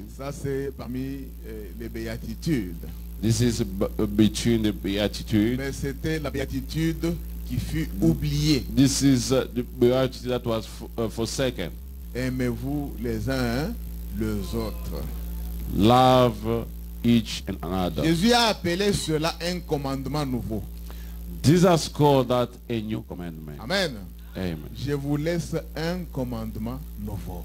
18. Ça, c'est parmi les béatitudes. This is between the Beatitude. Mais c'était la béatitude qui fut oubliée. This is the Beatitude that was forsaken. Aimez-vous les uns les autres. Love each and another. Jésus a appelé cela un commandement nouveau. Jesus called that a new commandment. Amen. Amen. Je vous laisse un commandement nouveau.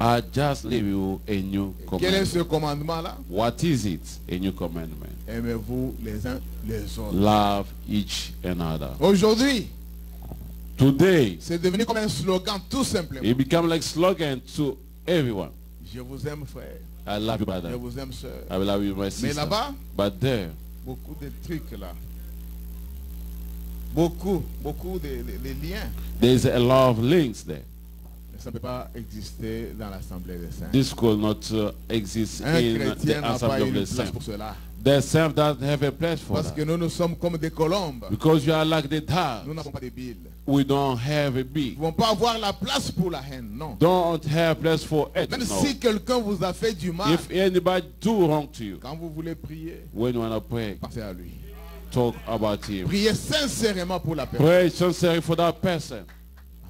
I just leave you a new Quel est commandment. ce commandement-là? What is it? A new commandment. Aimez-vous les uns les autres. Love each another. Aujourd'hui, Today, c'est devenu comme un slogan tout simplement. it become like slogan to everyone. Je vous aime frère, I love you, je brother. vous aime sœur. I love you, my Mais sister. là-bas, But there, beaucoup de trucs là. Beaucoup de liens. there's a lot of links there. Mais ça ne peut pas exister dans l'Assemblée des Saints. This could not exist Un in chrétien the n'a pas assembly of une the place saints. pour cela. The saints doesn't have a place for Parce que that. nous sommes comme des colombes. Because you are like the Nous dove. n'avons pas de billes. We don't have a Nous beak. ne pouvons pas avoir la place pour la haine, non. Don't have place for it. Même No. si quelqu'un vous a fait du mal, If anybody do wrong to you, quand vous voulez prier, when you want to pray, pensez à lui. talk about him. Priez sincèrement pour la personne. Pray sincerely for that person.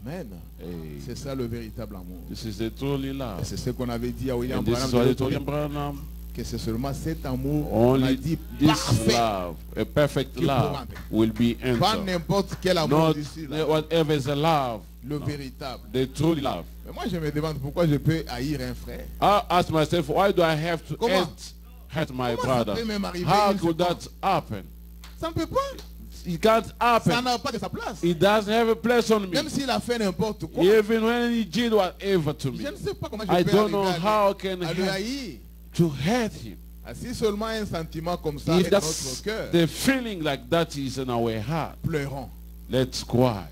Amen. Hey, C'est ça le véritable amour. this is the truly Et love. c'est ce qu'on avait dit à William And this is what Branham, I told him, Branham. que c'est seulement cet amour qu'on a Only dit this parfait. love, a perfect Qui love, pourra will be Pas entered. n'importe quel amour Not d'ici là. whatever is a love, Le véritable. the true love. Mais moi je me demande pourquoi je peux haïr un frère. I ask myself, why do I have to Comment? hurt my Comment ça brother? peut même arriver How une could seconde? that happen? Ça ne peut pas. It can't Ça happen. n'a pas de sa place. It doesn't have a place on me. Même s'il a fait n'importe quoi. Even when he did whatever to me. Je ne sais pas comment je I peux don't know arriver how I can à le help haïr. to hurt him. Ah, si seulement un sentiment comme ça If est dans that's notre cœur, the feeling like that is in our heart, pleurons. let's cry.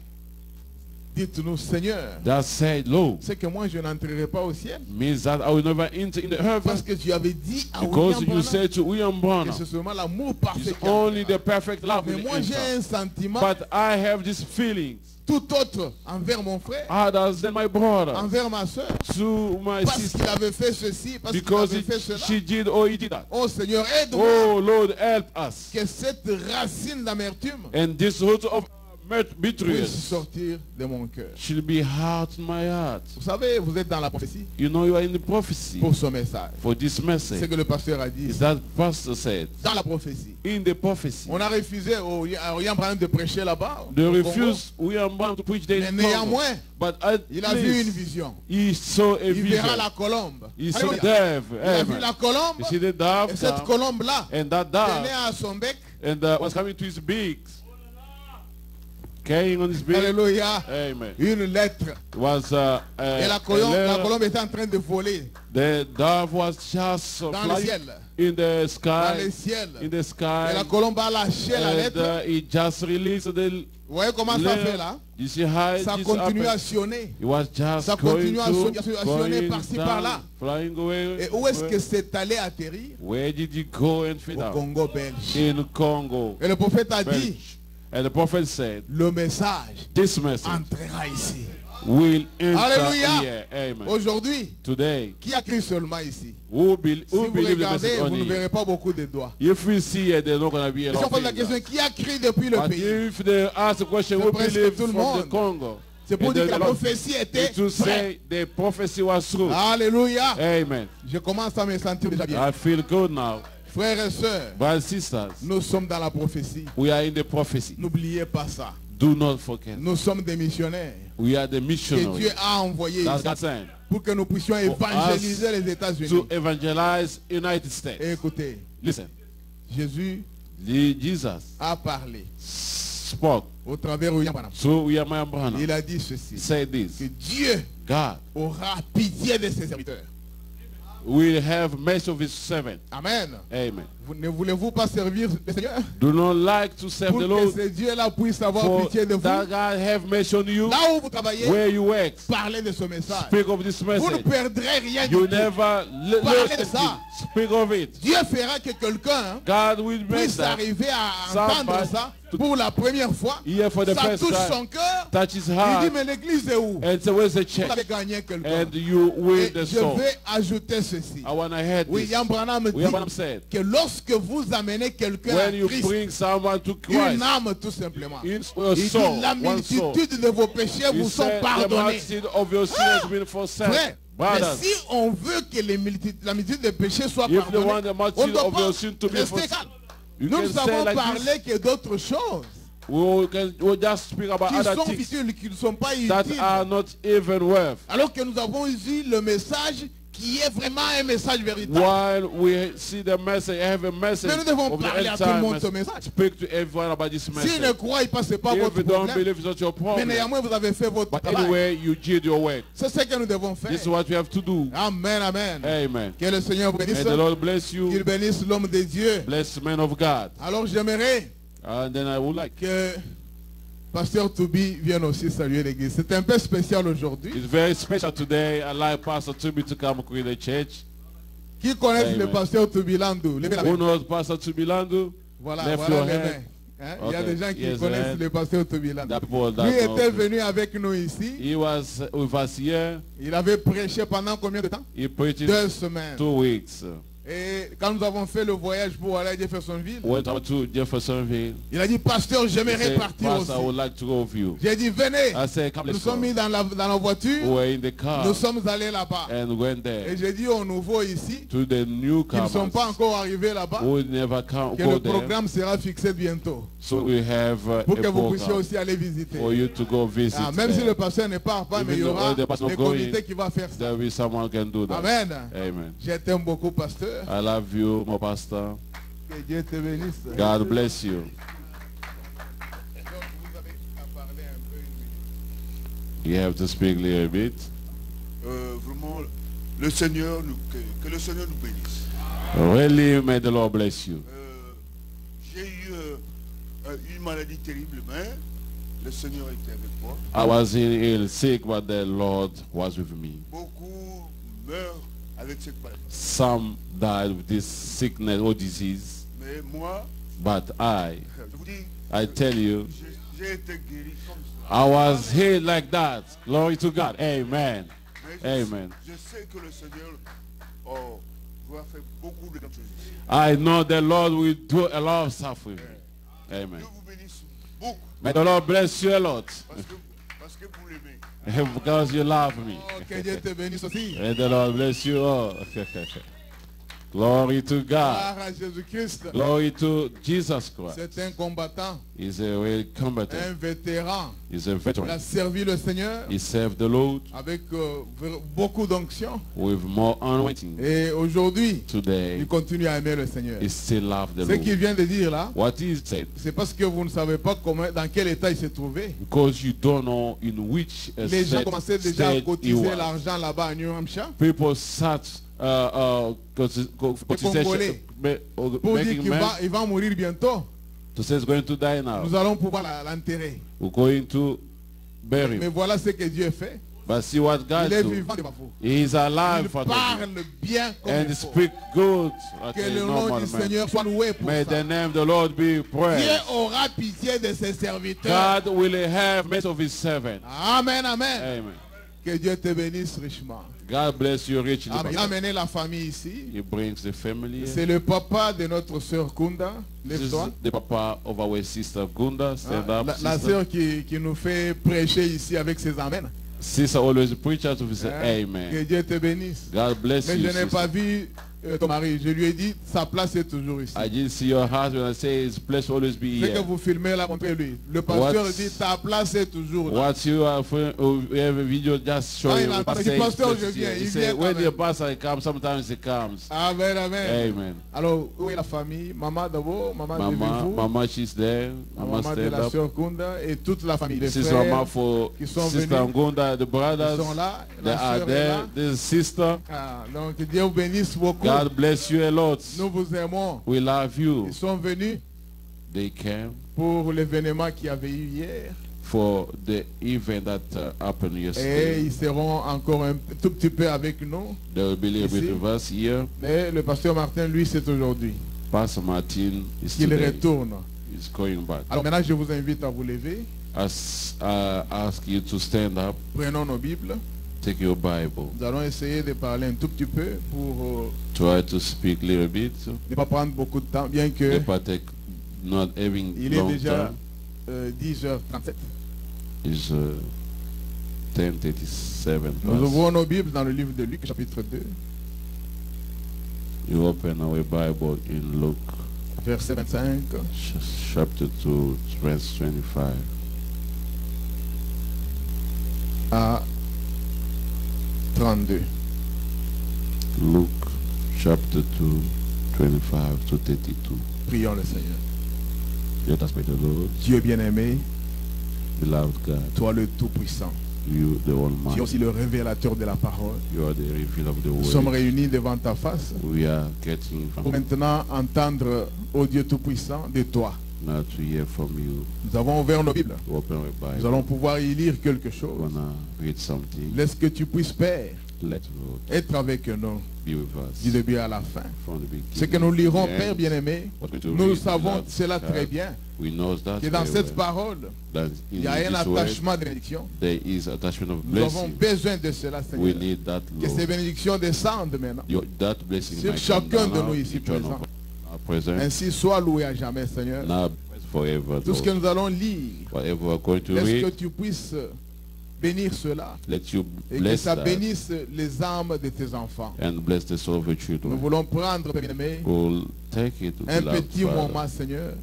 Dites-nous, Seigneur, That said, Lord, c'est que moi je n'entrerai pas au ciel. means that I will never enter in the heaven. Parce que tu avais dit à Because William you Branham said to William que Branham, c'est seulement l'amour parfait it's qui a- only the perfect love Mais will moi j'ai enter. un sentiment But I have these feelings tout autre envers mon frère, others than my brother, envers ma soeur, to my parce sister, qu'il avait fait ceci, parce qu'il because avait fait cela. she did or he did that. Oh Seigneur, aide-moi Oh Lord, help us. que cette racine d'amertume And this root of puisse betrayal sortir de mon cœur. should be hard in my heart. Vous savez, vous êtes dans la prophétie You know you are in the prophecy pour ce message. for this C'est message. ce que le pasteur a dit. Is that pastor said Dans la prophétie. in the prophecy. On a refusé à William Branham de prêcher là-bas. They au Congo. refused William Branham to preach there Mais in Congo. néanmoins, But at il a vu une least vision. he saw a Il verra vision. la colombe. He saw Alléluia. the dove. Il a vu Amen. la colombe. You see the dove Et cette come, colombe-là and that tenait dove à son bec. and was coming to his beak, carrying on his beak. Alléluia. Amen. Une lettre. Was Et la a colombe était en train de voler the dove was just dans le flying ciel. in the Dans le sky, ciel. in the Et sky, la colombe a lâché la and lettre. he just released the Vous voyez comment ça fait là? You see how Ça this continue à happened? sonner. It was just Ça going continue à to sonner going par-ci, down, par-là. flying away. Et où est-ce que c'est allé atterrir? Where did you go and fit Au out? Congo belge. In Congo. Et le prophète a dit, Belge. And the prophet said, le message this message entrera ici. will enter Alléluia. here. Amen. Aujourd'hui, Today, qui a cru seulement ici? who Si vous believe the regardez, message vous ne only? verrez pas beaucoup de doigts. If we see it, there's not going to be a Si on lot pose la of question, things. qui a cru depuis le But pays? if they ask the question, C'est who presque believe tout le from monde. the Congo? C'est pour And dire que la the- prophétie était to vraie. say the prophecy was true. Alléluia. Amen. Je commence à me sentir déjà bien. I feel good now. Frères et sœurs, Brothers and sisters, nous sommes dans la prophétie. we are in the prophecy. N'oubliez pas ça. Do not forget. Nous sommes des missionnaires We are the que missionaries. Dieu a envoyés That's ici God sent pour que nous puissions évangéliser les États-Unis. to evangelize United States. Et écoutez, Listen, Jésus Jesus a parlé spoke au travers de William Branham. to William Branham. Il a dit He ceci, said this: que Dieu God aura pitié de ses serviteurs. will have mercy of his servant. Amen. Amen. Ne voulez-vous pas servir le Seigneur Do not like to serve pour the que Lord ce Dieu-là puisse avoir for pitié de vous? that God have mercy on you Là où vous travaillez, where you work. parlez de ce message. Speak of this Vous ne message. perdrez rien du You tout. never Parlez de lose ça. it. Speak of it. Dieu fera que quelqu'un God will make puisse that arriver à entendre somebody ça pour la première fois. here for the Ça first touche time. son cœur. Touch his Il dit, heart mais l'église est où? and say, where's the Vous avez church? gagné quelqu'un. And you Et win the je soul. vais ajouter ceci. I want to hear this. William Branham dit William Branham said, que lorsque vous amenez quelqu'un à when you Christ, bring someone to une Christ, âme tout simplement, in il your dit soul, la one soul, multitude de vos péchés he vous sont said, the pardonnés. multitude of your sins has been forsaken. Frère, mais Brothers, si on veut que la multitude des péchés soit if you pardonnée, want the on ne multitude doit of pas your sins to be rester forsaken, calme. you Nous can say avons like parlé this. que d'autres choses We'll just speak about qui other sont things utiles, qui ne sont pas that utiles. are not even worth. Alors que nous avons eu le message qui est vraiment un message véritable. While we see the message, have a message Mais nous devons of the parler end à tout le time, monde ce message. speak to everyone about this S'ils ne message. croient pas, ce n'est pas If votre you don't problème. believe, it's not your Mais problem. néanmoins, vous avez fait votre But travail. anyway, you did your work. C'est ce que nous devons faire. This is what we have to do. Amen, amen. Amen. Que le Seigneur bénisse. And the Lord bless Qu'il you. bénisse l'homme de Dieu. Bless the man of God. Alors j'aimerais And then I would like. que Pasteur Toubi vienne aussi saluer l'église. C'est un peu spécial aujourd'hui. It's very special today. I'd like Pastor Tubi to come with the church. Qui connaît Amen. le Pasteur Toubi Landou? Levez la main. Who knows Pastor Tubilando? Voilà, Left voilà your les hand. mains. Hein? Il y a Okay. des gens qui Yes, connaissent hand. le Pasteur Toubi Landou. That people that Lui know. était venu avec nous ici. He was with us here. Il avait prêché pendant combien de temps? He preached 2 semaines. 2 weeks. Et quand nous avons fait le voyage pour aller à Jeffersonville, Went out to Jeffersonville. il a dit, Pasteur, He j'aimerais said, partir Pastor, I would aussi. like to go with you. J'ai dit, venez. I said, come, Nous let's sommes go. mis dans la voiture. We were in the car Nous sommes allés là-bas. and went Et there j'ai dit aux nouveaux ici, to the qui ne sont newcomers pas encore arrivés là-bas, who never come, que go le there. programme sera fixé bientôt. So we have Pour que a vous puissiez program aussi aller visiter. for you to go visit. Ah, même si there. le pasteur ne part pas, mais il y Even aura though the pastor le going, comité qui va faire ça. There will be someone who can do that. Amen. Amen. Je t'aime beaucoup, pasteur. I love you, my pastor. Que Dieu te bénisse. God bless you. Donc, vous avez à parler un peu une minute. You have to speak a little bit. Vraiment, le Seigneur que le Seigneur nous bénisse. Really, may the Lord bless you. J'ai eu une maladie terrible, mais le Seigneur était avec moi. I was ill, sick, but the Lord was with me. Beaucoup meurent avec cette maladie. Some died with this sickness or disease, Mais moi, but je vous dis, I tell you, j'ai été guéri comme ça. I was healed like that. Glory to God. Amen. Mais je, Amen. je sais que le Seigneur va faire beaucoup de choses ici. I know the Lord will do a lot of stuff with me. Amen. Dieu vous bénisse beaucoup May the Lord bless you a lot parce que vous l'aimez. because you love me. Oh, que Dieu te bénisse aussi. May the Lord bless you all. Glory to God. Gloire à Jésus-Christ. Glory to Jesus Christ. C'est un combattant, He's a real un combatant. vétéran. He's a Il a veteran. servi le Seigneur He served the Lord avec beaucoup d'onction. with more anointing. Et aujourd'hui, Today, il continue à aimer le Seigneur. he still loves the Ce qu'il Lord. vient de dire là, What he said, c'est parce que vous ne savez pas dans quel état il s'est trouvé. because you don't know in which Les gens commençaient déjà à state he cotiser was. l'argent là-bas à New Hampshire People start Congolais. pour dire making qu'il men il va mourir bientôt. to say he's going to die now. Nous allons pouvoir l'enterrer. We're going to bury Mais him. voilà ce que Dieu fait. But see what God Il est do. vivant, c'est pas faux. He is alive Il for the parle bien comme and il faut. speak good like Que a le nom normal du man. Seigneur soit loué pour May ça. the name of the Lord be Dieu praised. aura pitié de ses serviteurs. God will have mercy of his servant. Amen, amen. Amen. Que Dieu te bénisse richement. God bless you richly. Amen. Il a amené la famille ici. He brings the family. C'est le papa de notre sœur Kunda. This is Lève-toi. the papa of our sister Gunda. Stand Ah, up, la sister. sœur qui nous fait prêcher ici avec ses amens. Sister always preaches to say Que amen. Dieu te bénisse. God bless Mais you, je n'ai pas sister. vu ton mari. Je lui ai dit, sa place est toujours ici. I didn't see your husband. I say his place will always be Dès que here. vous filmez là, montrez-lui. Le pasteur What- dit, ta place est toujours là. What you have, we have a video just Ah, showing. il a you. entendu, Say, pasteur, je he viens, il say, vient when quand the même. pastor comes, sometimes he comes. Amen, amen. Amen. Alors, où est la famille? Maman d'abord, maman de Mama, vous, Mama, she's there. Mama, maman de stand la up. sœur Kunda et toute la famille. Les Sister frères Mama for qui sont Sister venus. Ngunda, the brothers, sont là. they La are sœur est there. là. This sister. Ah, donc Dieu vous bénisse beaucoup. God bless you a lot. Nous vous aimons. We love you. Ils sont venus They came pour l'événement qui avait eu hier. for the event that happened Et yesterday. ils seront encore un tout petit peu avec nous. They will be a little bit Ici. with us here. Mais le pasteur Martin, lui, c'est aujourd'hui Pastor Martin is qu'il today. retourne. He's going back. Alors maintenant, je vous invite à vous lever. As I ask you to stand up, Prenons nos Bibles. take your Bible. Nous allons essayer de parler un tout petit peu pour Try to speak a little bit. ne pas prendre beaucoup de temps, bien que If I take not having il est long déjà time, 10h37. is 10:37 Nous plus. ouvrons nos Bibles dans le livre de Luc, chapitre 2, You open our Bible in Luke verset 25 chapter 2, verse 25. à 32. Luke chapter 2, 25 to 32. Prions le Seigneur. Let us pray the Lord, Dieu bien-aimé, beloved God, toi le Tout-Puissant, you the tu es Almighty, aussi le révélateur de la parole. you are the revealer of the Nous sommes word. réunis devant ta face We are getting pour from maintenant entendre, ô Dieu Tout-Puissant, de toi. now to hear from you. Nous avons ouvert nos Bibles. Open our Nous Bible. allons pouvoir y lire quelque We chose. wanna read something. Laisse que tu puisses, Père, Let Lord être avec nous be with du us début à la fin. from the beginning. Ce que nous lirons, to the Père end. bien-aimé, What we to nous read, savons beloved cela God, très bien, we know that que dans very cette well, parole, that in il y a un this word, attachement de bénédiction. there is attachment of Nous avons blessing. besoin de cela, We Seigneur. need that, Que ces Lord. bénédictions descendent maintenant. That blessing Sur might come chacun down de now, nous ici each one of présents. us are present, Ainsi soit loué à jamais, Seigneur. now forever, Tout ce que Lord. nous allons lire, Whatever we're going to laisse que read, tu puisses bénir cela let you et que bless ça that bénisse les âmes de tes enfants. and bless the soul of your Nous children. voulons prendre, bien-aimé, We'll take it, un beloved petit Father, moment, Seigneur.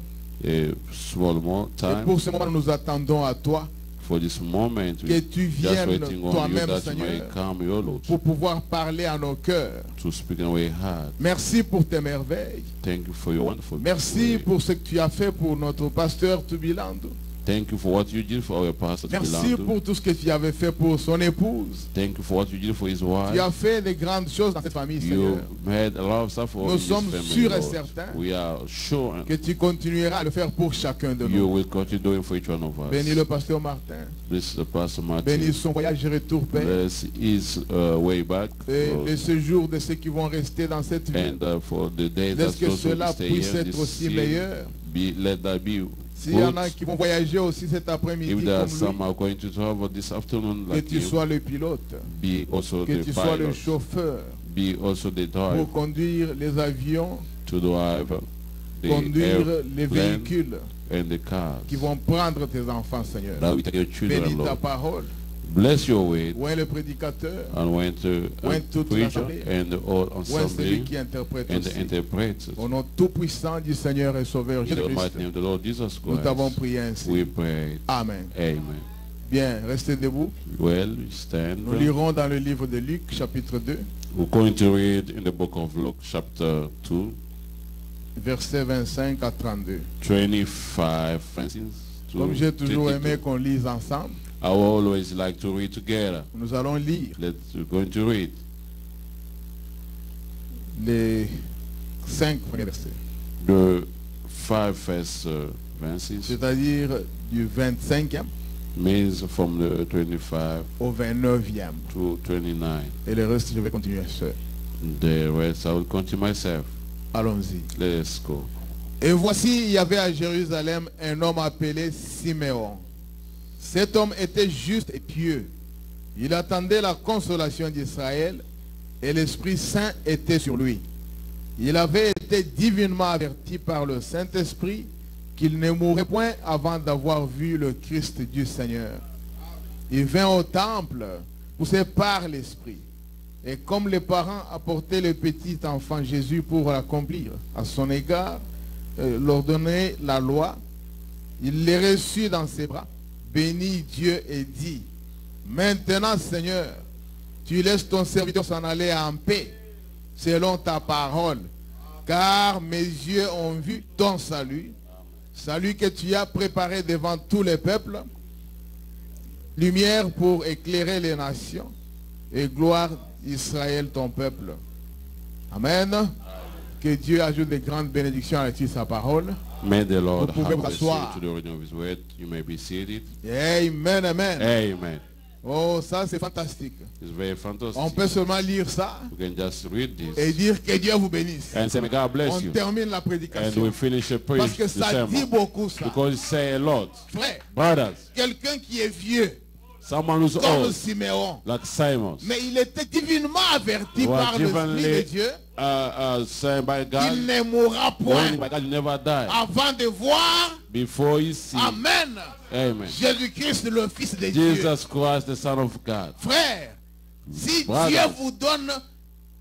a small more Et time. pour ce moment, nous attendons à toi For this moment, que we tu just viennes waiting on you toi-même, that you may Seigneur, come, your Lord, pour pouvoir parler à nos cœurs. to speak in our heart. Merci pour tes merveilles. Thank you for your wonderful Merci way. pour ce que tu as fait pour notre pasteur Tubilando. Thank you for what you did for our pastor Merci Philando. pour tout ce que tu avais fait pour son épouse. Thank you for what you did for his Tu wife. as fait de grandes choses dans cette famille, You Seigneur. made a lot of stuff for Nous his sommes family, sûrs et Lord. certains We are sure que tu continueras à le faire pour chacun de you nous. will continue doing for each one of us. Bénis le pasteur Martin. Bless the pastor Martin. Bénis son voyage et retour, Père. Bless his way back. Et Lord. le séjour de ceux qui vont rester dans cette ville. And for the day that Laisse que those who cela stay puisse here être this aussi year, meilleur. let that be S'il y en a good. qui vont voyager aussi cet après-midi If there are comme some lui, are going to travel this afternoon que like tu you, sois le pilote, be also que the tu sois le pilot, chauffeur be also the pour driver, conduire les avions, to drive the conduire les airplane véhicules and the cars. qui vont prendre tes enfants, Seigneur. That we take your children, Bénis ta Lord. parole. Bless your way Oint le prédicateur, and when to Oint toute preacher l'assemblée. and all oint celui assembly qui interprète and the aussi. interpreters. Au nom tout-puissant du Seigneur et Sauveur In the Jésus-Christ, mighty name of the Lord Jesus nous t'avons Christ, prié ainsi. we pray. Amen. Amen. Bien, restez debout. Well, we stand. Nous lirons dans le livre de Luc, chapitre 2, We're going to read in the book of Luke, chapter 2, versets 25 à 32. 25 verses to Comme j'ai toujours 32. aimé qu'on lise ensemble, I always like to read together. nous allons lire We're going to read les 5 premiers versets, the 5 first verses, c'est-à-dire du 25e means from the 25 au 29e. to 29. Et le reste, je vais continuer seul. The rest I will continue myself. Allons-y. Let's go. Et voici, il y avait à Jérusalem un homme appelé Siméon. Cet homme était juste et pieux. Il attendait la consolation d'Israël et l'Esprit Saint était sur lui. Il avait été divinement averti par le Saint-Esprit qu'il ne mourrait point avant d'avoir vu le Christ du Seigneur. Il vint au temple poussé par l'Esprit. Et comme les parents apportaient le petit enfant Jésus pour l'accomplir à son égard, leur donner la loi, il les reçut dans ses bras, bénit Dieu et dit, maintenant Seigneur, tu laisses ton serviteur s'en aller en paix, selon ta parole, car mes yeux ont vu ton salut, salut que tu as préparé devant tous les peuples, lumière pour éclairer les nations, et gloire d'Israël ton peuple. Amen. Que Dieu ajoute des grandes bénédictions à sa parole. May the Lord Vous pouvez have vous blessed you asseoir. to the reading of His word. You may be seated. Amen, amen. Amen. Oh, ça c'est fantastique. It's very fantastic. On peut seulement lire ça You can just read et this dire que Dieu vous bénisse. and say, may God bless On you. termine la And prédication. we finish the Parce preach, que the ça dit sermon. beaucoup ça. Because it say a lot. Frère, Brothers, quelqu'un qui est vieux, someone who's comme old, Siméon, like Simon, mais il était divinement averti was par l'Esprit de divinely Dieu sent by qu'il God, ne mourra point warned by God, you never die. avant de voir, Before you see, Amen, Amen, Jésus-Christ, le Fils de Dieu. Jesus Christ, the Son of God. Frère, si Brothers. Dieu vous donne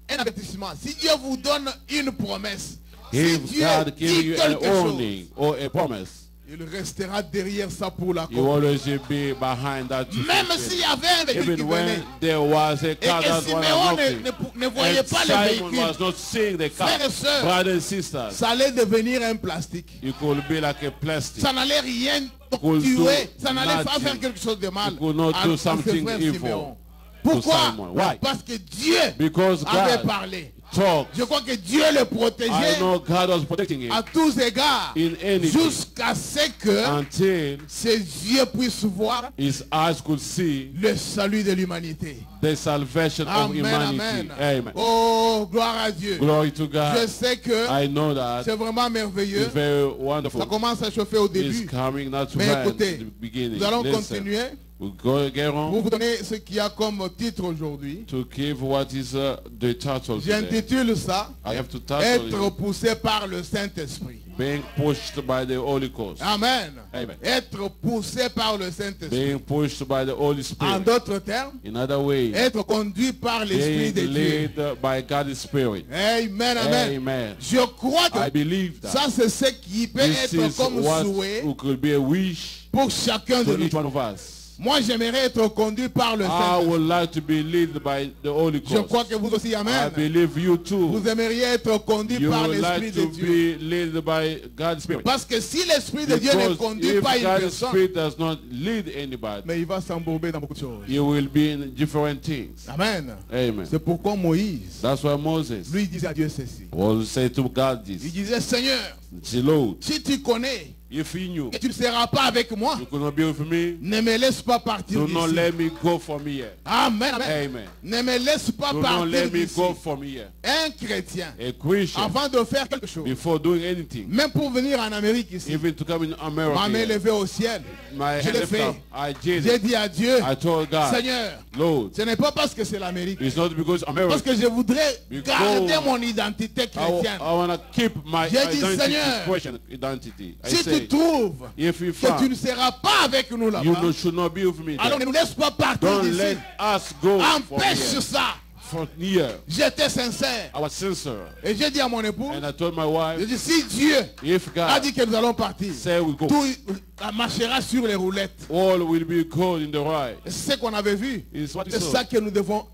un avertissement, si Dieu vous donne une promesse, si If Dieu God gives dit you an quelque chose, warning or a promise, il restera derrière ça pour you l'accomplir. always should be behind that. to Même fulfill. s'il y avait un véhicule qui Even venait when there was a et car que that was Siméon knocking, ne voyait and pas le Simon véhicule, was not seeing the car, Frères et sœurs, brothers and sisters, ça allait devenir un plastique. it could be like a plastic. Ça n'allait rien Could tuer, do ça n'allait pas nothing. faire quelque chose de mal It could not à do ce something frère evil Siméon. to Pourquoi? Simon. Why? Parce que Dieu Because avait God parlé. talked. Je crois que Dieu le I protégeait know God was protecting him à tous égards in anything jusqu'à ce que until ses yeux puissent voir his eyes could see le salut de l'humanité. the salvation of Amen, humanity. amen. Amen. Oh, gloire à Dieu. Glory to Je God. sais que I know that c'est vraiment merveilleux. it's very Ça wonderful. commence à chauffer au It's début. coming not to Mais rise écoutez, at the beginning. nous allons Listen, continuer we'll go get pour on vous donner ce qu'il y a comme titre aujourd'hui. to give what is the title today. J'intitule ça I have to title Être it, poussé par le Saint-Esprit. being pushed by the Holy Ghost. Amen. Amen. Être poussé par le Saint-Esprit. Being pushed by the Holy En Spirit. d'autres termes, In other way, être conduit par l'Esprit being de Dieu. led by God's Spirit. Amen, amen. Amen. Je crois I que believe that ça c'est ce qui peut this être is comme what souhait could be a wish pour chacun de to nous. each one of us. Moi j'aimerais être conduit par le I Saint-Esprit. would like to be led by the Holy Je crois Ghost. que vous aussi, I amen. believe you too. Vous aimeriez être conduit You par would l'Esprit like de to Dieu. be led by God's Spirit. Parce que si l'Esprit de Dieu ne Because conduit if pas une God's personne, Spirit does not lead anybody, mais il va s'embourber dans beaucoup de choses. you will be in different things. Amen. Amen. C'est pourquoi Moïse, That's why Moses lui disait à Dieu ceci. will say to God Il this. disait, Seigneur, Say, Lord, si tu connais if he knew que tu ne seras pas avec moi, you could not be with me, ne me laisse pas partir do not d'ici. let me go from here. Amen. Amen. Amen. Ne me laisse pas Do not partir let me d'ici. go from here. Un chrétien, A Christian, avant de faire quelque chose, before doing anything, même pour venir en Amérique ici, even to come in ma main America, levée au ciel, my je hand l'ai lifted fait. up, I did J'ai it. dit à Dieu, I told God, Seigneur, Lord, ce n'est pas parce que c'est l'Amérique, it's not because parce America. que je voudrais Because garder mon identité chrétienne. I want to keep my J'ai dit, identity, Seigneur, Christian identity. I Si tu say, trouves if you que tu found ne seras pas avec nous you là-bas, should not be with me, alors ne then nous laisse pas partir don't d'ici. let us go from Empêche here. ça. From here. J'étais sincère. I was sincere. Et j'ai dit à mon époux, And I told my j'ai wife, dit, si Dieu if a God dit que nous allons partir, say we go, tout marchera sur les roulettes. all will be good in the right. C'est ce qu'on avait vu. It's what C'est you ça saw. que nous devons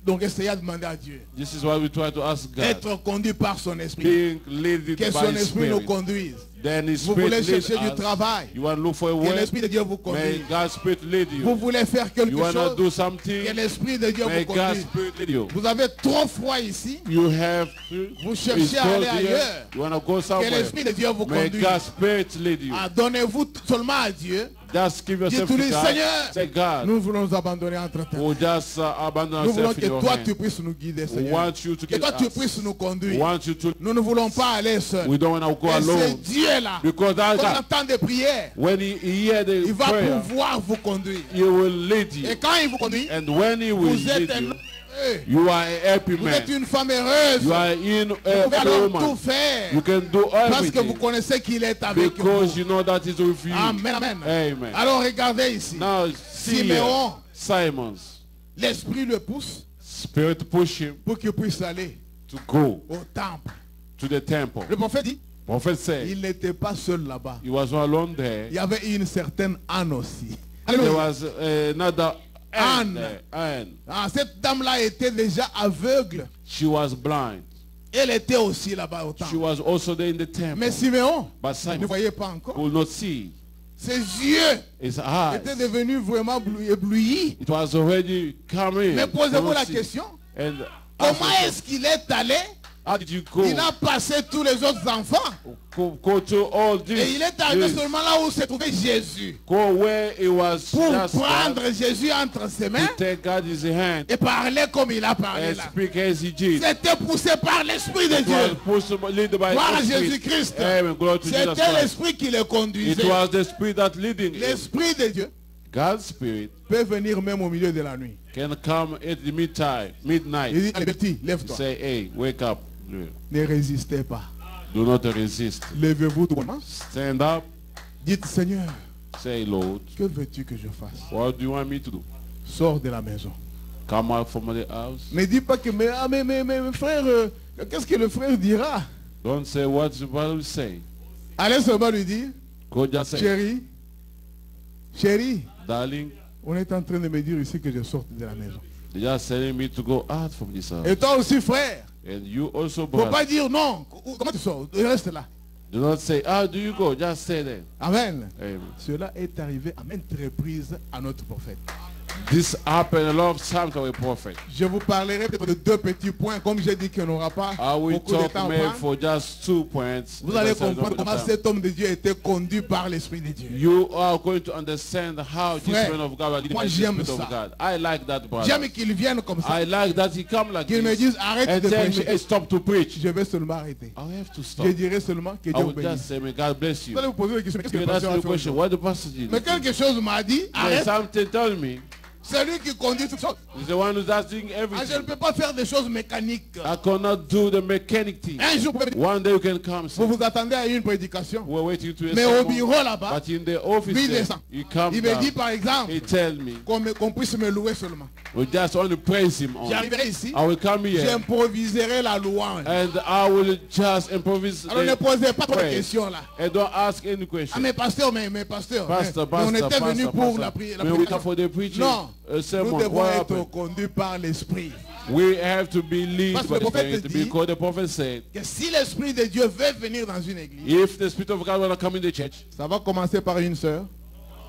donc essayer de demander à Dieu. This is why we try to ask God. Être conduit par son esprit. Being led Que by son His esprit nous Spirit. conduise. Then His Vous Spirit voulez lead chercher du us. travail. You want to look for a Que way. l'esprit de Dieu vous May conduise. God's Spirit lead Vous you. voulez faire quelque You want to chose. do Que something. l'esprit de Dieu May vous God's conduise. Spirit lead you. Vous avez trop froid ici. You have to. Vous It's cherchez à cold aller here. ailleurs. You want to go Que somewhere. l'esprit de Dieu vous May conduise. God's Spirit lead you. Ah, donnez-vous seulement à Dieu. Just give yourself Dites-lui, to God. Seigneur, Say, God, nous voulons nous abandonner entre temps. we'll just abandon Nous voulons ourselves que in your toi hand. tu puisses nous guider, We Seigneur. want you to Que get toi tu us. puisses nous We conduire. want you to. Nous ne voulons pas aller seuls. We don't want to go Et c'est alone. Dieu là, Because that quand on God, entend des prières, when he hear the il va prayer, pouvoir vous conduire. he will lead you. Et quand il vous conduit, And when he will vous êtes lead un you, homme heureux. you are a happy Vous êtes man. une femme heureuse. You are in Vous pouvez a alors tout woman. faire. You can do Parce que vous everything. connaissez qu'il est avec Because vous. you know that is with you. Amen, amen. Amen. Alors regardez ici. Now see here, Siméon, Simon's l'esprit le pousse spirit push him pour qu'il puisse aller to go au temple. to the temple. Le prophète dit, Prophet said il n'était pas seul là-bas. he was not alone there. Il y avait une certaine Anne aussi. There Alléluia. was another Anne. Anne there. Anne. Ah, cette dame-là était déjà aveugle. She was blind. Elle était aussi là-bas au She temple. was also there in the temple. Mais Siméon But ne Simon voyait pas encore. could not see. Ses yeux His étaient eyes. devenus vraiment éblouis. It was already coming. Mais posez-vous Could la not see. question. And Comment ask est-ce qu'il est allé How did you go? Il a passé tous les autres enfants. Go to all this. Et il est arrivé this. seulement là où se trouvait Jésus. Go where it was Pour just prendre Jésus entre ses mains to take God his hand et parler comme il a parlé and là. speak as he did. C'était poussé par l'Esprit de It was Dieu. pushed led by Gloire à the Spirit. Jésus-Christ. Amen. Glory to Jesus C'était Christ. l'Esprit qui le conduisait. It was the Spirit that leading him. L'Esprit de Dieu God's Spirit peut venir même au milieu de la nuit. can come at the midnight. Il dit, allez petit, You lève-toi. say, hey, wake up. Ne résistez pas. Do not resist. Levez-vous tout bonnement. Stand up. Dites, Seigneur, Say, Lord, que veux-tu que je fasse? what do you want me to do? Sors de la maison. Come out from the house. Ne dis pas que, mais frère, qu'est-ce que le frère dira? Don't say what the Bible say. Allez seulement lui dire, Go just say, chérie, darling, on est en train de me dire ici que je sorte de la maison. they are telling me to go out from this house. Et toi aussi, frère, And you also, faut pas brother, dire non. Comment tu sors? Reste là. do not say, how do you go? Just say that. Amen. Amen. Cela est arrivé à maintes reprises à notre prophète. This happened a lot of times to a prophet. Je vous parlerai peut-être de deux petits points, comme j'ai dit qu'on n'aura pas I will beaucoup de talk temps à maybe prendre. for just 2 points. Vous allez Because I don't comprendre have comment time. cet homme de Dieu était conduit par l'Esprit de Dieu. You are going to understand how this Frère, man of God was leading moi by the j'aime Spirit ça. of God. I like that, brother. J'aime qu'il vienne comme ça, I like that he come like qu'il me this dise arrête and de tell me, prêcher. hey, stop to preach. Je vais seulement arrêter. I have to Je stop. dirai seulement que I Dieu vous will just bénisse. say, may God bless Vous you. allez vous poser la question, qu'est-ce que You le can ask pasteur me a a fait question. aujourd'hui? What the pastor did? Mais quelque chose m'a dit, When arrête. something tell me, C'est lui qui conduit toutes choses. he's the one who's asking Ah, je ne everything. peux pas faire des choses mécaniques. I cannot do the mechanic thing. Un jour, One day you can come. vous Say, vous attendez à une prédication. we're waiting to hear Mais au someone. bureau là-bas, But in the office, lui there, descend. he comes Il me dit down. par exemple He tell me, qu'on puisse me louer seulement. we just want to praise him on. J'arriverai ici, I will come here j'improviserai la louange. and I will just improvise. Alors ne posez pas trop de praise. questions là. And don't ask any Ah question. mais pasteur, mais pasteur, Pastor, mais on était venu pastor, pour pastor. la prière. When we come for the preaching, Non, sermon, nous devons what être happened? conduits par l'Esprit. We have to be led Parce que by le the prophète Spirit dit- because the prophet said, Que si l'Esprit de Dieu veut venir dans une église, if the Spirit of God will come in the church, ça va commencer par une sœur.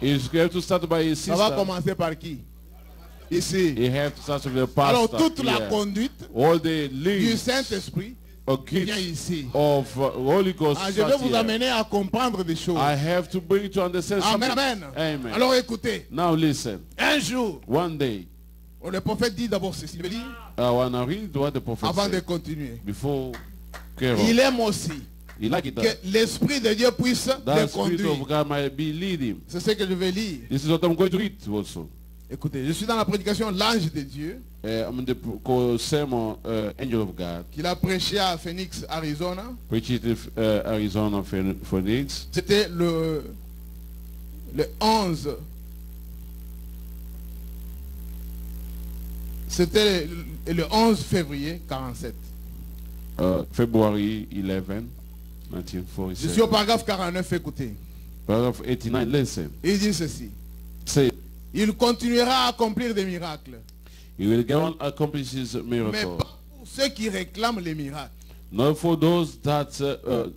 he's going to start by his Ça va sister. commencer par qui? Ici. He have to start with the Alors pastor. toute la here. conduite All the du leads Saint-Esprit or vient gifts ici. of Holy Ghost. Ah, je vais start vous here. amener à comprendre des choses. I have to bring you to understand Amen, something. amen. Amen. Alors écoutez, Now listen. un jour, One day, le prophète dit d'abord ceci. Il veut dire, I want to read what the prophet avant de said continuer, before Carol. il aime aussi He like it que that. l'Esprit de Dieu puisse le That Spirit conduire. of God might be leading. C'est ce que je vais lire. This is what I'm going to read also. Écoutez, je suis dans la prédication L'Ange de Dieu I'm in the sermon Angel of God. qu'il a prêché à Phoenix, Arizona. Preached in Arizona Phoenix. C'était le 11. C'était le 11 février 47. February 11, Je suis au 1947. paragraphe 49, écoutez. Paragraph 89, listen. Il dit ceci. Say, Il continuera à accomplir des miracles. he will go on accomplish his Mais miracle. pas pour ceux qui réclament les miracles. Not for those that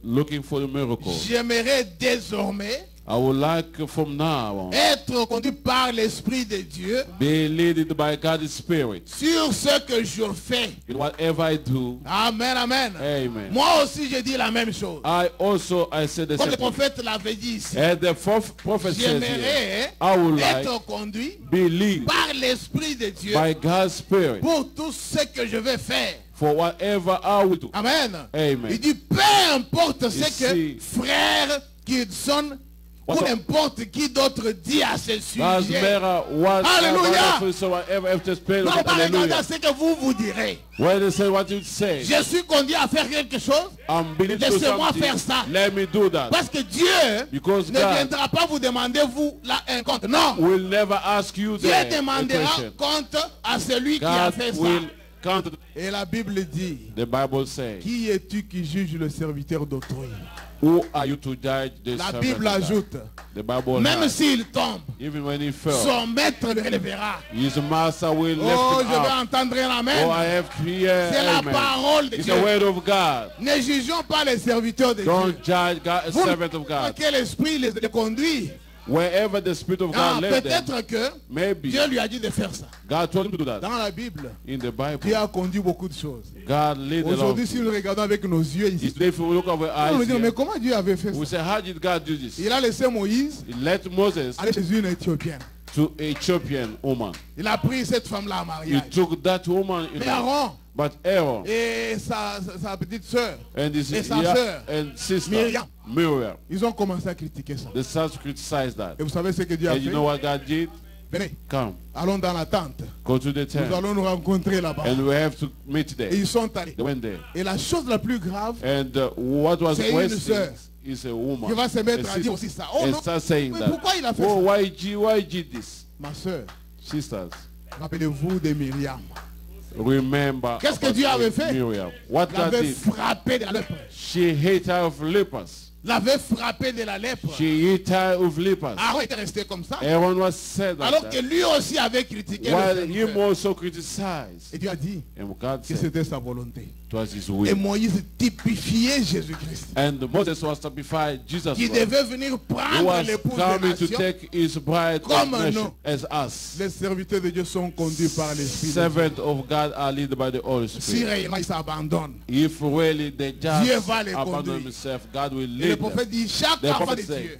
looking for the miracle. J'aimerais désormais I would like from now on être conduit par l'Esprit de Dieu be led by God's Spirit sur ce que je fais. in whatever I do. Amen, amen. Amen. Moi aussi, je dis la même chose. I said the Comme le same thing. prophète l'avait dit ici. And the prophet says here, J'aimerais I would like être conduit be led par l'Esprit de Dieu by God's Spirit pour tout ce que je vais faire. for whatever I will do. Amen. Amen. Il dit, peu importe ce que Ici. frère Kidson ou What- n'importe qui d'autre dit à ce Doesn't sujet. matter what Alléluia. so whatever have to explain. Non, pas regarder Hallelujah. à ce que vous direz. When they say what you say, Je suis conduit à faire quelque chose I'm beginning to do Laissez-moi something. faire ça. Let me do that. parce que Dieu Because ne God viendra pas vous demander vous là un compte. Non. will never ask you Dieu that demandera question. compte à celui qui a God fait ça. will count. Et la Bible dit, The Bible says, qui es-tu qui juge le serviteur d'autrui? who are you to judge the La servant Bible of God? ajoute, The Bible même has, s'il tombe, even when he fell, son maître le relèvera. his master will Oh, lift je him vais up. entendre un Oh, I amen. have to hear. C'est la Amen. parole de It's Dieu. the word of God. Ne jugeons pas les serviteurs de Dieu. Don't judge God, a Vous servant of ne God. quel esprit les conduit. Wherever the Spirit of God led them, Peut-être que maybe Dieu lui a dit de faire ça. God told him to do that. Dans la Bible, In the Bible, Dieu a conduit beaucoup de choses. God led a lot Aujourd'hui, of si things. nous regardons avec nos yeux ici, Today, if we look over on eyes nous dit, mais here, comment Dieu avait fait we ça? say, how did God do this? Il a laissé Moïse He let Moses aller chez une Éthiopienne. to a Ethiopian woman. Il a pris cette femme-là en He mariage. took that woman in Mais Aaron but Aaron et sa petite sœur, and his et sa sœur, and sister Miriam. Miriam, ils ont commencé à critiquer ça. they started to criticize that. Et vous savez ce que Dieu a And you fait? know what God did? Venez, Come, allons dans la tente. go to the Nous tent, allons nous rencontrer là-bas. and we have to meet Et there. ils sont allés. They went there. Et la chose la plus grave, And what was C'est une worse sœur is a woman. qui va se mettre a à dire sister, aussi ça. Oh and non, start saying mais that. pourquoi il a fait Oh, ça? why did this? Ma soeur, Sisters, rappelez-vous de Myriam. remember Qu'est-ce que about Dieu avait fait? Miriam. What Il God l'avait did? frappé de la lèpre. She hit her of lepers. L'avait frappé de la lèpre. She hit her of lepers. Aaron était resté comme ça. Aaron was said Alors that. que lui aussi avait critiqué le While serviteur. him also criticized. Et Dieu a dit And God que said c'était sa volonté. it was his Et will. Moïse typifiait Jésus-Christ. And Moses was typified Jesus Qui Christ, devait venir who prendre was l'épouse des coming to nations. take his bride Comme of nation nous. as us. Les serviteurs de Dieu sont conduits par l'Esprit de Dieu. Servants of God are led by the Holy Si Spirit. réellement ils s'abandonnent. If really they Dieu just va les abandon conduire. himself, God will Et le lead them. prophète dit, chaque The enfant prophet de said, Dieu,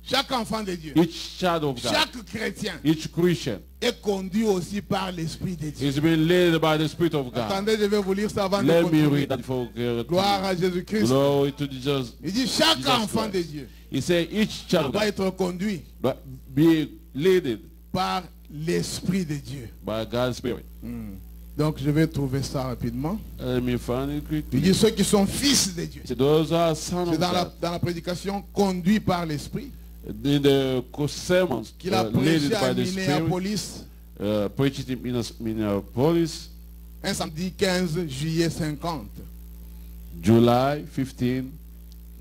chaque enfant de Dieu, Each child of God, chaque chrétien each Christian est conduit aussi par l'Esprit de Dieu. is being led by the Spirit of God. Attendez, je vais vous lire ça avant de Let me continuer. read that before we Gloire à Jésus-Christ. Glory to Jesus. Il dit, chaque Jesus enfant de Christ. Dieu He said each child of doit God être conduit but be led par l'Esprit de Dieu. by God's Spirit. Donc je vais trouver ça rapidement. Let me find it Il quickly. dit ceux qui sont fils de Dieu. So those are sons C'est of God. dans la prédication conduit par l'Esprit In the sermons qu'il a led prêché à by the Spirit, Minneapolis preached in Minneapolis, un samedi 15 juillet 50. July 15,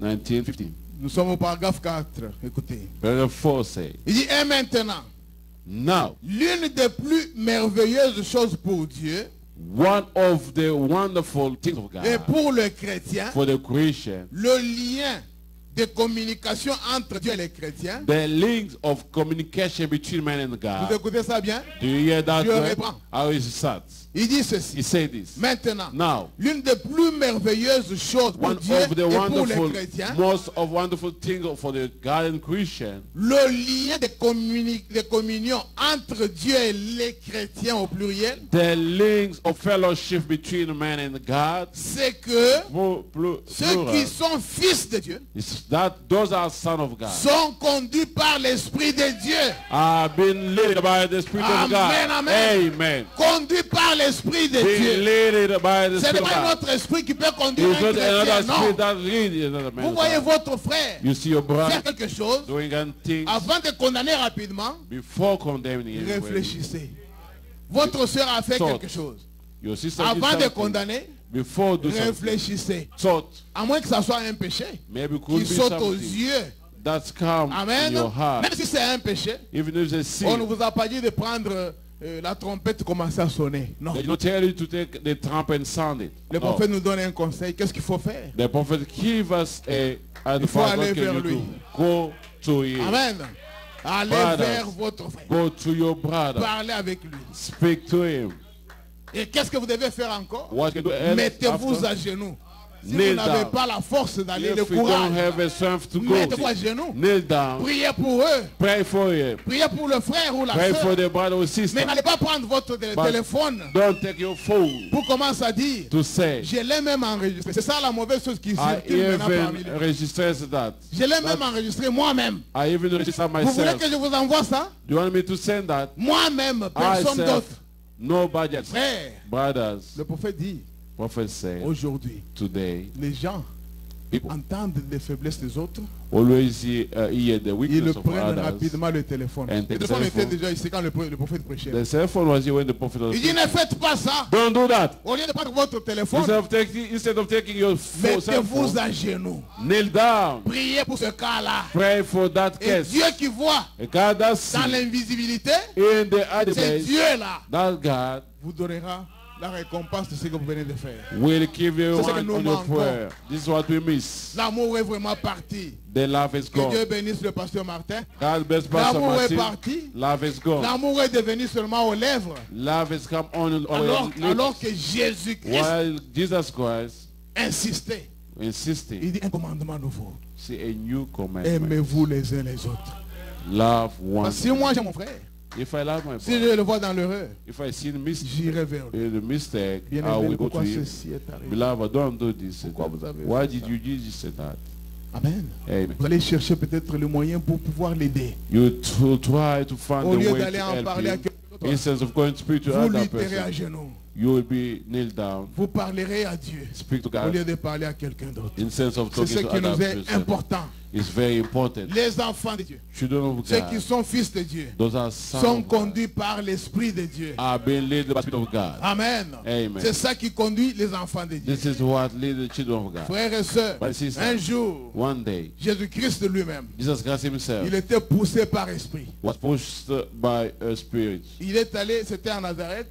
1915. Nous sommes au paragraphe 4. Écoutez. Paragraph 4 says, Il dit, et maintenant, now, l'une des plus merveilleuses choses pour Dieu one of the wonderful things of et God pour le chrétien, for the Christian, le lien de communication entre Dieu et les chrétiens. the links of communication between man and Vous God. écoutez ça bien? Do you hear that? Je word? reprends. How is it said? Il dit ceci. He said this. Maintenant, Now, l'une des plus merveilleuses choses pour one Dieu of the et pour les wonderful, chrétiens, most of wonderful things for the God and Christian, le lien de communion entre Dieu et les chrétiens au pluriel, the links of fellowship between man and God, c'est que ceux plural, qui sont fils de Dieu is that those are sons of God, sont conduits par l'Esprit de Dieu. are being led by the Spirit of God. Amen, amen. Amen. Conduits par l'Esprit de Being Dieu. led by the Ce n'est Spirit of pas God. notre esprit qui peut conduire It's un not chrétien, another non. spirit that leads another man. Vous of voyez God. votre frère You see your faire brother quelque chose, doing things avant de condamner rapidement, before condemning him. réfléchissez. Votre soeur a fait Thought. quelque chose. Your sister did Avant de something. condamner, Before do something. réfléchissez. Thought À moins que ça soit un péché maybe could qui be saute aux something yeux. that's come Amen. in your heart. Même si c'est un péché, Even if it's a on ne sin, vous a pas dit de prendre la trompette, commencer à sonner. Non. they don't tell you to take the trumpet and sound it. Le No. prophète nous donne un conseil. Qu'est-ce qu'il faut faire? The prophet give us a Il faut advice. aller What can vers you lui. do? Go to him. Amen. Allez Brothers. vers votre frère. Go to your brother. Parlez avec lui. Speak to him. Et qu'est-ce que vous devez faire encore? What can you do else Mettez-vous after? à genoux. Si Kneel vous n'avez down. pas la force d'aller, le If we don't courage, have a strength to go, mettez-vous à genoux. kneel down. Priez pour eux. Pray for him. Priez pour le frère ou la Pray for soeur. the brother or Mais sister. n'allez pas prendre votre But téléphone don't take your phone pour commencer à dire, to say, je l'ai même enregistré. C'est ça la mauvaise chose qui I circule maintenant parmi even les... registered that. Je l'ai même enregistré moi-même. I even registered Vous voulez myself. que je vous envoie ça? Do you want me to send that? Moi-même, I personne self, d'autre. no budget. Frère, Brothers, le prophète dit, prophet said, aujourd'hui, today, les gens people entendent les faiblesses des autres, always hear the ils weakness of prennent others. rapidement le téléphone. And Le take téléphone the était telephone. déjà ici quand le prophète prêchait. The cell phone was here when the prophet was Il dit, ne faites pas ça. Don't do that. Au lieu de prendre votre téléphone, Instead of taking your cell mettez-vous phone, à genoux. kneel down. Priez pour ce cas-là. Pray for that Et case. Dieu qui voit A God that dans sees l'invisibilité, in the c'est database, Dieu là, that God vous donnera la récompense de ce que vous venez de faire. will give you C'est ce que one nous on your manquons. prayer. This is what we miss. L'amour est vraiment parti. The love is Que Dieu gone. bénisse le pasteur Martin. God bless Pastor L'amour est Martin. parti. Love is gone. L'amour est devenu seulement aux lèvres. Love has come on Alors, our alors lips. que Jésus-Christ While Jesus Christ insistait. insisted, Il dit un commandement nouveau. see a new commandment. Aimez-vous les uns les autres. Love one. Parce que si moi j'ai mon frère, If I love my si brother, je le vois dans l'erreur, if I see the mistake, j'irai vers lui. the mistake, Bien I aimé, will go to pourquoi him. ceci est arrivé? Beloved, don't do this. and Pourquoi that. vous avez Why fait did ça? you do this and that? Amen. Amen. Vous allez chercher peut-être le moyen pour pouvoir l'aider. You try to find Au the lieu way d'aller to en help parler à him. quelqu'un d'autre, Instead of going to speak to vous another lui terrez à person, genoux. you will be kneel down, Vous parlerez à Dieu speak to au lieu God. de parler à quelqu'un d'autre. Instead of C'est talking ce to qui nous other est person, important. it's very important. Les enfants de Dieu, Children of ceux qui God, sont fils de Dieu, those are sons sont of God, conduits par l'Esprit de Dieu. are being led by the Spirit of God. Amen. Amen. C'est ça qui conduit les enfants de Dieu. This is what leads the children of God. Frères et sœurs, My sister, un jour, one day, Jésus-Christ lui-même, Jesus Christ himself il était poussé par esprit. was pushed by a spirit. Il est allé, c'était en Nazareth,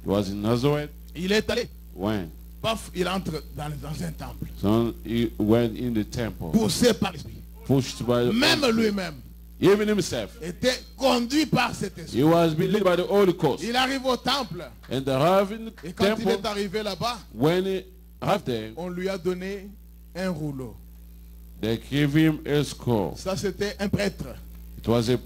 He was in Nazareth il est allé, when paf, il entre dans un temple. so he went in the temple, Poussé par l'esprit. pushed by the Même Holy Spirit. lui-même Even himself. était conduit par cet esprit. He was being led by the Holy Ghost. Il arrive au temple. And the having Et quand il temple, est arrivé là-bas, when he arrived there, on lui a donné un rouleau. they gave him a scroll. Ça, c'était un prêtre, It was a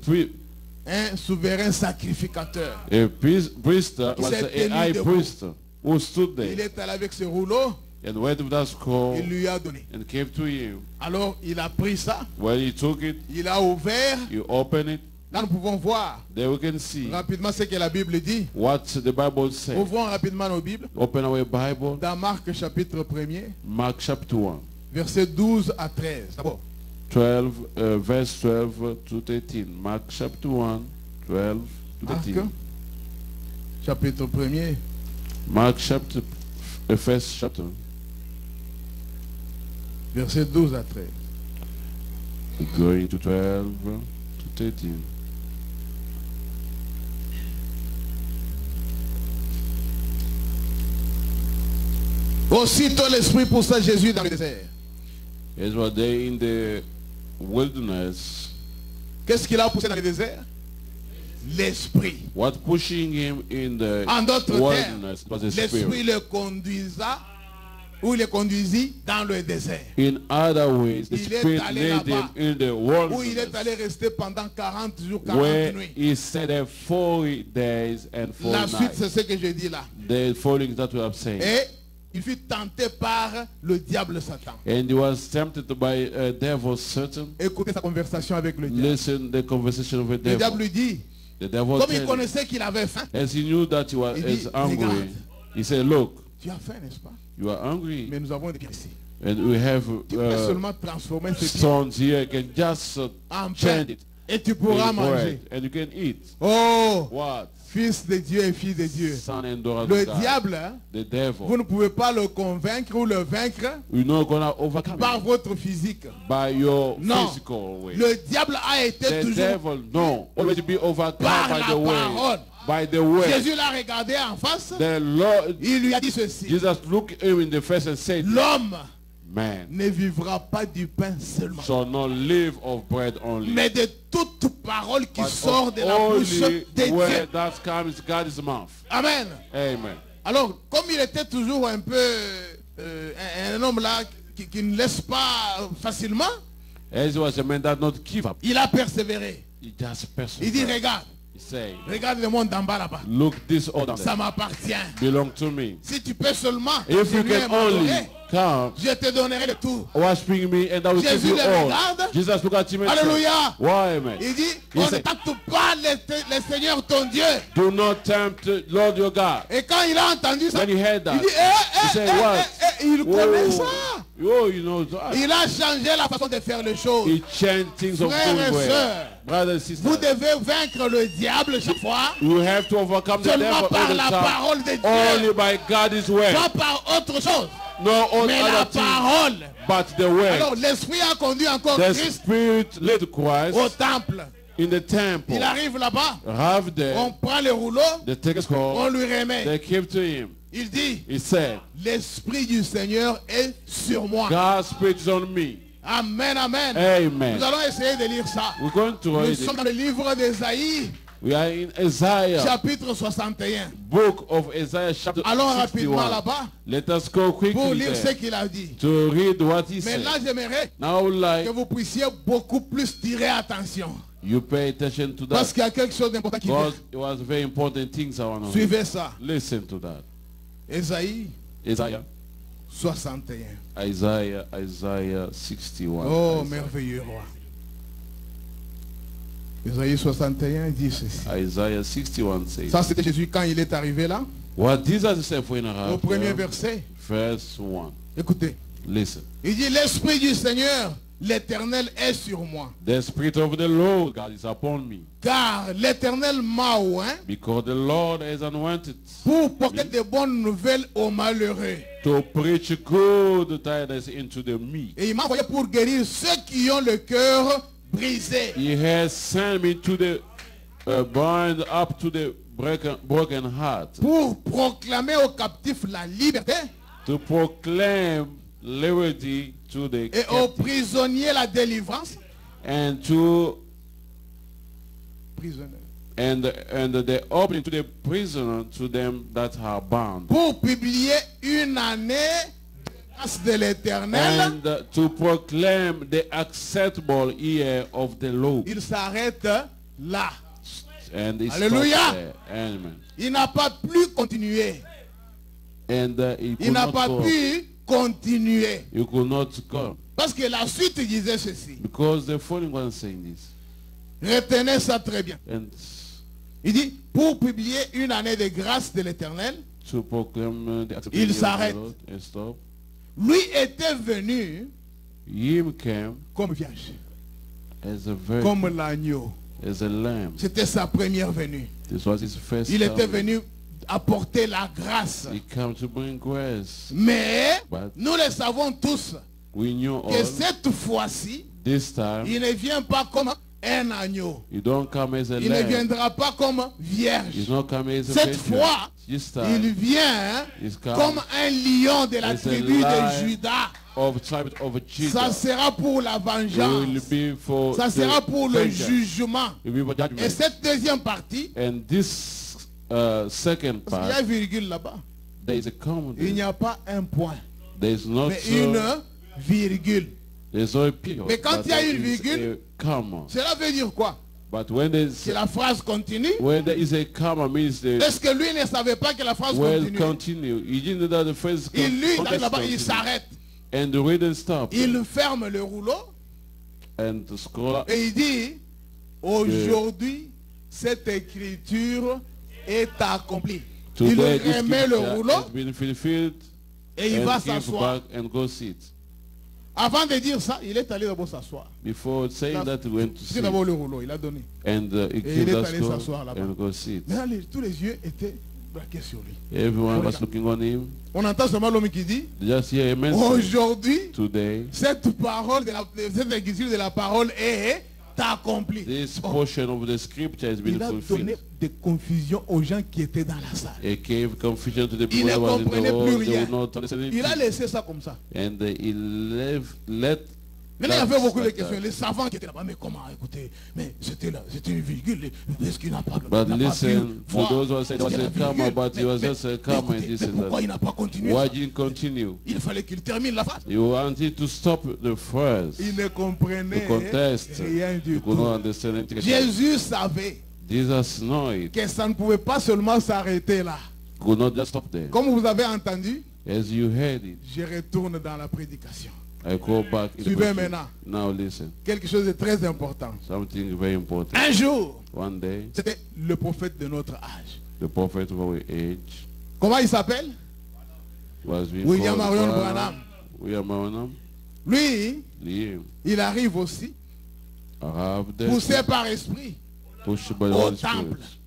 un souverain sacrificateur. priest Il was s'est a tenu high debout. priest who stood Il there est allé avec ce rouleau, and went with that scroll il lui a donné. and gave to him. Alors, il a pris ça, When he took it, il a ouvert. you open it, Là, nous pouvons voir there we can see rapidement ce que la Bible dit. what the Bible says. Ouvrons rapidement nos Bibles. Open our Bible, Dans Marc chapitre 1er, Mark chapter 1, versets 12 à 13. D'abord, 12, verse 12 to 13. Mark chapter 1, 12 to Marc 13. chapitre 1er, Mark chapter, first chapter, versets 12 à 13. going to 12 to 13. Aussitôt l'Esprit poussa Jésus dans le désert. As were they in the wilderness, Qu'est-ce qu'il a poussé dans le désert? L'Esprit. what pushing him in the En d'autres termes, wilderness was the l'Esprit Spirit. le conduisa, ou le conduisit dans le désert. In other ways, the Il est Spirit allé led him là-bas, in the Où il est wilderness, allé rester pendant 40 jours, 40 where nuits. he stayed there 40 days and 40 La suite, nights. c'est ce que je dis là. The following that we have said. Et il fut tenté par le diable Satan. And he was tempted by a devil, Satan. Écoutez sa conversation avec le diable. Listen the conversation with the Le diable devil. lui dit, The devil comme il tell him, connaissait qu'il avait faim, as he knew that he was Il dit, hungry, regarde. he said, look, tu as faim, n'est-ce pas? you are hungry, Mais nous avons des biens ici. and we have Tu peux seulement transformer ce biens stones here. You can just en pain change it et tu pourras in manger. bread, and you can eat. Oh, What? fils de Dieu et fille de Dieu. Son and daughter Le of God. diable, hein, The devil. vous ne pouvez pas le convaincre ou le vaincre You're not gonna overcome par it votre physique. by your Non. physical way. Le diable a été The toujours devil, no, always be overcome par by la the way. parole. By the way. Jésus l'a regardé en face. The Lord, Il lui a dit ceci. Jesus looked him in the face and said, L'homme man ne vivra pas du pain seulement, shall not live of bread only, mais de toute parole qui but sort of de la bouche only de Dieu. word that comes God's mouth. Amen. Amen. Alors, comme il était toujours un peu un homme là qui ne laisse pas facilement, As he was a man that not give up, il a persévéré. he just Il dit, persevered. regarde, He said, regarde le monde d'en bas là-bas. look, this order Ça m'appartient. belong to me. Si tu peux seulement If you venir can only m'adorer, come, je te donnerai le tout. worship me, and I will give Jésus you le all. regarde. Jesus look at him and said, Alléluia. why, amen? Il dit, Il on ne sait. tente pas le Seigneur ton Dieu. Do not tempt Lord your God. Et quand il a entendu ça, When he heard that, il dit, he said, what? il connaît ça. Oh, you know that. Il a changé la façon de faire les choses. He changed things of Frères et good way. sœurs, Brothers and vous sisters, devez vaincre le diable chaque fois, you have to overcome the seulement devil par all the la time. parole de Dieu, Only by God's word. pas par autre chose, No all mais la other things parole. but the word. Alors l'Esprit a conduit encore The Christ Spirit led Christ au temple. in the temple. Il arrive là-bas, Have on there prend le rouleau, the text on called, lui remet. they came to him. Il dit, He said, l'Esprit du Seigneur est sur moi. God's Spirit is on me. Amen, amen. Amen. Nous allons essayer de lire ça. We're going to Nous read sommes it. dans le livre d'Ésaïe, We are in Isaiah, chapitre 61. book of Isaiah, chapter Allons rapidement 61. là-bas Let us go pour quickly lire ce there qu'il a dit. to read what he Mais said. là, j'aimerais Now I would que like vous puissiez beaucoup plus tirer attention. you pay attention to Parce that, qu'il y a quelque chose d'important qui vient. because it was very important things I want to Suivez ça. listen to that. Ésaïe Isaiah, 61. Isaiah 61. Oh, Isaiah. merveilleux roi. Ésaïe 61 dit ceci. Isaiah 61 says, Ça, c'était Jésus quand il est arrivé là. what Jesus said for in Au premier verset. verse 1. Écoutez. Listen. Il dit, l'Esprit du Seigneur, l'Éternel est sur moi. The Spirit of the Lord God is upon me, Car l'Éternel m'a oint because the Lord has anointed pour porter de bonnes nouvelles aux malheureux. to preach good tidings into the meek. Et il m'a envoyé pour guérir ceux qui ont le cœur brisé. He has sent me to the bind up to the broken heart, Pour proclamer aux captifs la liberté to proclaim liberty to the et aux captive, prisonniers la délivrance. and to Prisonniers. and the opening to the prisoner to them that are bound, Pour publier une année de grâce de l'Éternel. and to proclaim the acceptable year of the Lord. Il s'arrête là. And it Alléluia. stops there. Amen. Il n'a pas pu continuer. And he Il could n'a not pas go. pu continuer. You could not go. Parce que la suite disait ceci. Because the following one saying this. Retenez ça très bien. And Il dit, pour publier une année de grâce de l'Éternel, to proclaim the acceptable Il year of the s'arrête. Lord and stop. lui était venu Him came comme vierge, as a virgin, comme l'agneau. as a lamb. C'était sa première venue. This was his first Il était coming. venu apporter la grâce. He came to bring grace. Mais But nous le savons tous we knew que all cette fois-ci, this time il ne vient pas comme un agneau. you don't come as a Il ne lamb. viendra pas comme He's vierge. not coming as a Cette virgin. fois, This il time vient he's come comme un lion de la as a tribu de lion Juda. of tribe of Ça Judah. sera pour la It will vengeance. be for Ça sera the pour le vengeance. jugement. It will be for judgment. Et cette deuxième partie, And this second parce qu'il y a part, une virgule là-bas. there is a comma. Il n'y a pas un point, There is not mais une virgule. there's no period. Mais quand but il y a there une is virgule, a comma. Cela veut dire quoi? But when Que la phrase continue. when there is a comma means the Est-ce que lui ne savait pas que la phrase word continue? continue. You didn't know that the phrase Il lit context là-bas, il continue. s'arrête. And the reading stop. Il ferme le rouleau And the scroll et il dit, aujourd'hui, cette écriture est accomplie. Il today this remet le scripture rouleau has been fulfilled et il va and give s'asseoir. back and go sit. Avant de dire ça, il est allé d'abord s'asseoir. Before saying Là, that, he went to C'est sit. d'abord le rouleau, il a donné. And he Et il killed est that allé scroll s'asseoir là-bas. and go sit. Mais là, tous les yeux étaient braqués sur lui. Everyone was looking on him. On entend seulement l'homme qui dit, Just hear a message. aujourd'hui, Today, cette parole, cette écriture de la parole est accomplie. this Oh, portion of the scripture has been il a donné fulfilled. des confusions aux gens qui étaient dans la salle. It gave confusion to the Il people ne that was in the comprenait world. plus They rien. would not understand Il a it. laissé ça comme ça. And he let Maintenant, il y avait beaucoup de like questions. that. Les savants qui étaient là-bas, mais comment, écoutez, mais c'était là, c'était une virgule. Est-ce qu'il n'a pas, But n'a pas listen, pu for voir? those who said it was Il y a a la comma, virgule. but it was just a comma and Écoutez, this mais and pourquoi il that. n'a pas continué Why ça? didn't continue? Il fallait qu'il termine la phrase. You wanted to stop the phrase. Il ne comprenait The contest. rien du You could tout. not understand anything. Jésus savait Jesus knew it. que ça ne pouvait pas seulement s'arrêter là. Could not just stop there. Comme vous avez entendu, As you heard it, je retourne dans la prédication. I go back in the Suivez question. maintenant. Now listen. Quelque chose de très important. Something very important. Un jour, One day, c'était le prophète de notre âge. the prophet of our age Comment il s'appelle? was being William called Marion Branham. Branham. William Branham. Lui, Liam. il arrive aussi, Arrived poussé par esprit. pushed by the au Holy temple. Spirit.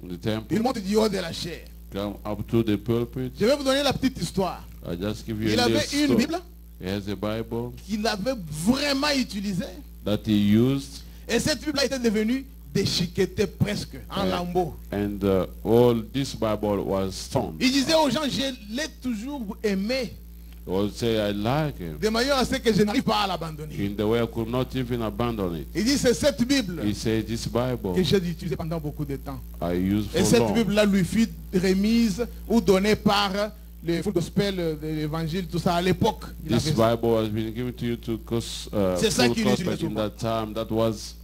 In the temple. Il monte du haut de la chair. Come up to the pulpit. Je vais vous donner la petite histoire. I just give you Il a avait little une story. Bible He has a Bible qu'il avait vraiment utilisée. that he used, Et cette Bible était devenue déchiqueté presque en lambeaux. And all this Bible was torn. Il disait aux gens, je l'ai toujours aimé, He would say, I like him. de manière à ce que je n'arrive pas à l'abandonner. In the way I could not even abandon it. Il dit, c'est cette Bible He said, this Bible que j'ai utilisée pendant beaucoup de temps. I used Et for cette long. Bible-là lui fut remise ou donnée par le full gospel de l'évangile, tout ça à l'époque. Il a This fait ça. Bible has been given to you to cause C'est ça full qu'il gospel utilise in that time. That was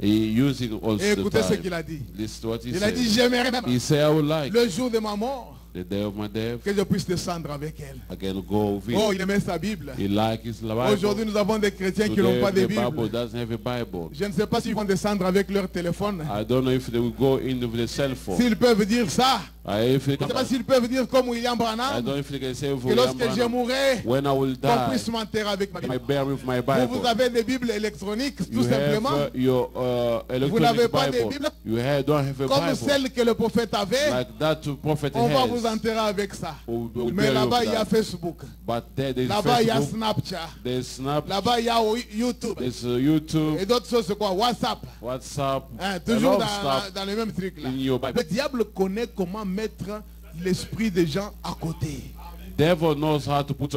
he using also Et the écoutez ce time. qu'il a dit. Listen to what he Il a dit, said. j'aimerais même He said, I would like le jour de ma mort the day of my death, que je puisse descendre avec elle. I can go with Oh, it. il aimait sa Bible. He likes his Bible. Aujourd'hui, nous avons des chrétiens qui Today, n'ont pas de the Bible Bible. doesn't have a Bible. Je ne sais pas s'ils vont descendre avec leur téléphone. I don't know if they will go in with the cell phone. S'ils peuvent dire ça. If they, Je ne sais pas s'ils peuvent dire comme William I Branham, don't know if they can say que lorsque je mourrai, when I will qu'on die, puisse m'enterrer avec ma I Bible. bear with my Vous, Bible. vous avez des Bibles électroniques, tout You simplement, have your Vous n'avez electronic pas de Bible. Bible? You don't have a comme Bible celle que le prophète avait. like that to prophet On va has. vous enterrer avec ça. We'll Mais bury là-bas, with il y a that. Facebook. But there's Là-bas, il y a Facebook, Snapchat. there's Snap, Là-bas, il y a YouTube. there's YouTube, Et d'autres choses, c'est quoi? WhatsApp. WhatsApp, Hein, a toujours lot dans, of stuff dans le même truc là. in your Bible. Le diable connaît comment mettre l'esprit des gens à côté. Devil knows how to put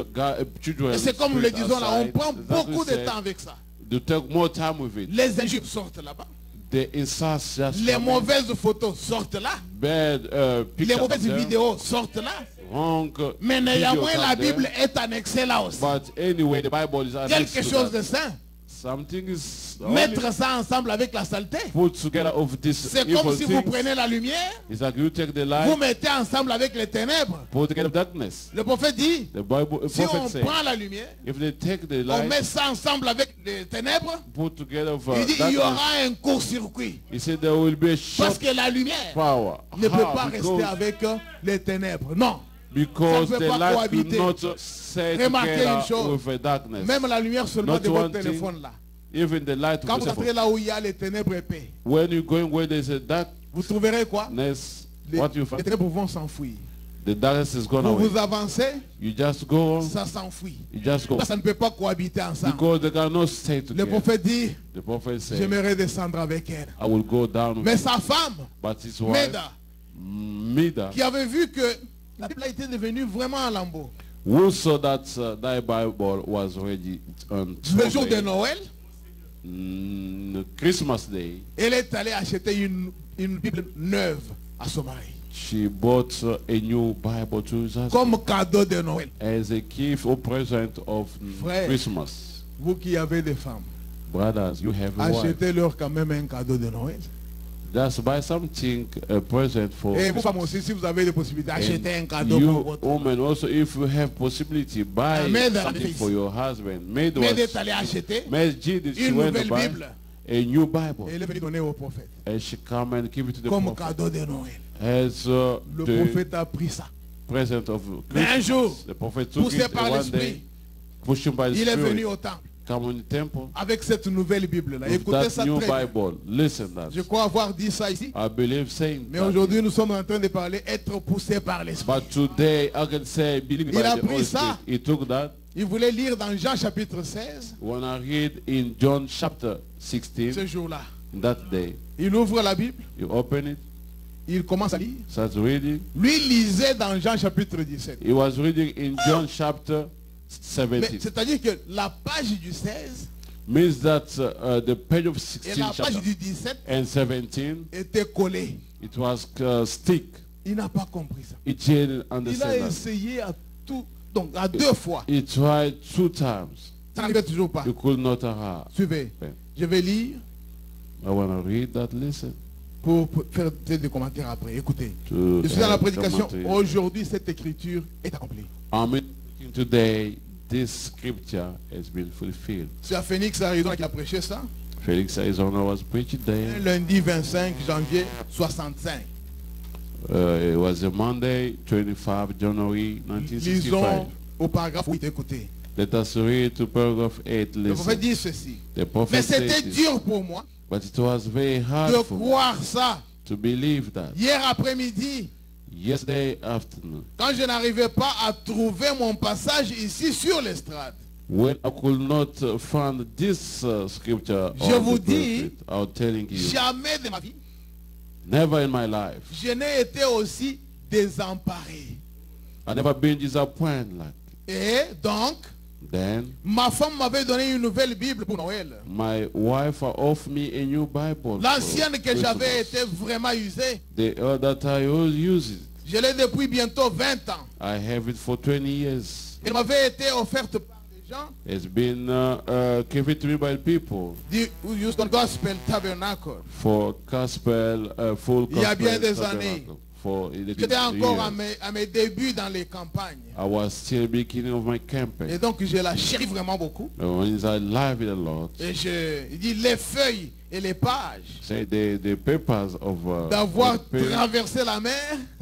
children. Et c'est comme nous le disons là, on aside. prend That's what beaucoup we de say. temps avec ça. To take more time with it. Les injures sortent là-bas. The insults just Les come in. mauvaises photos sortent là. Bad Les pictures mauvaises there. vidéos sortent là. Wrong Mais videos néanmoins, are la there. Bible est annexée là aussi. But anyway, the Bible is annexed Quelque to chose that. de saint. Something is only Mettre ça ensemble avec la saleté. put together of this C'est evil comme si vous things. prenez la lumière, It's like you take the vous light, mettez ensemble avec les ténèbres. put together darkness. Le prophète dit, The Bible, si on prophet said, prend la lumière, if they take the on met light, ça ensemble avec les ténèbres, put together il dit il y darkness, aura un court-circuit. he said there will be a Parce short que la lumière power. ne peut How? pas rester Because, avec les ténèbres. Non. because Ça ne peut the pas light cohabiter. will not stay Remarquez une together chose. with the darkness. Même la lumière seulement Not de votre one thing. téléphone là. Even the light Quand of vous the entrez cell là où il y a les ténèbres épais, phone. When you're going where there's a darkness, vous trouverez quoi? what you Les find, ténèbres vont s'enfuir. the darkness is gone Vous away. vous avancez, You just go on, ça s'enfuit. you just go. Ça ne peut pas cohabiter ensemble. Because they cannot stay Le together. prophète dit, The prophet said, j'aimerais descendre avec elle. I will go down with Mais you. sa femme, But his wife, Méda, Mida, qui avait vu que la Bible était devenue vraiment un lambeau. who saw that thy Bible was already on Le jour de Noël, Christmas Day, elle est allée acheter une Bible neuve à son mari. she bought a new Bible to his husband Comme cadeau de Noël. as a gift or present of Frère. Christmas. Vous qui avez des femmes, Brothers, you have a wife. achetez-leur quand même un cadeau de Noël. Just buy something, a present for Et vous femmes aussi, si vous avez des possibilités, achetez un and cadeau you pour votre woman also, if you have possibility, buy Maid something fils. for your husband. Maid Mais was est allée acheter Maid did she une went to nouvelle buy Bible. a new Bible Et elle est venue donner au prophète. and she come and give it to the Comme prophet cadeau de Noël. as Le the prophète a pris ça. present of Mais un Christmas. jour, The prophet took poussé it par one l'esprit, day, pushed him by the il est venu spirit, au temple come in the temple avec cette nouvelle Bible-là. with Écoutez that ça new très bien. Bible. Listen that. Je crois avoir dit ça ici. I believe saying Mais that. aujourd'hui, nous sommes en train de parler être poussé par l'esprit. But today I can say believe Il by a the pris Holy ça. Spirit. He took that. Il voulait lire dans Jean chapitre 16, When I read in John chapter 16, ce jour-là. that day, Il ouvre la Bible, you open it, il commence à lire. starts reading. Lui lisait dans Jean chapitre 17. He was reading in John chapter Mais 17. c'est-à-dire que la page du 16 Means that the page of et 16 la page chapter du 17 and 17, étaient collées. it was stick. Il n'a pas compris ça. It didn't Il a understand that. essayé à tout, donc à deux fois. He tried 2 times. Ça n'arrivait toujours pas. He could not have. Suivez. Okay. Je vais lire I want to read that. Listen. pour faire des commentaires après. Écoutez. To Je suis dans la prédication. commentary. Aujourd'hui, cette écriture est accomplie. I'm thinking today this scripture has been fulfilled. C'est à Phoenix, Arizona, qui a prêché ça. Felix Arizona was preaching there. Lundi 25 janvier 65. It was a Monday, 25 January Lisons 1965. au paragraphe 8. Écoutez. Let us read to paragraph 8. Le prophète Listen. dit ceci. The prophet Mais said c'était this, dur pour moi but it was very hard de for me croire ça. to believe that. Hier après-midi, Yesterday afternoon, quand je n'arrivais pas à trouver mon passage ici sur l'estrade, When I could not find this scripture Je on vous the dis, prophet, I was telling you, jamais de ma vie, never in my life, je n'ai été aussi désemparé. I never been disappointed like. Et donc, Then ma femme m'avait donné une nouvelle Bible pour Noël. my wife offered me a new Bible. L'ancienne for que j'avais Christmas. était vraiment usée. The other that I always use it. Je l'ai depuis bientôt 20 ans. I have it for 20 years. Elle m'avait été offerte par des gens It's been given to me by people du Houston Gospel Tabernacle. for gospel, full Il y a gospel. bien des tabernacle. années. For J'étais encore years. à mes débuts dans les campagnes. I was still beginning of my Et campaign. donc je la chéris vraiment beaucoup. When I love it a lot, Et il dit les feuilles et les pages say the papers of d'avoir of paper traversé la mer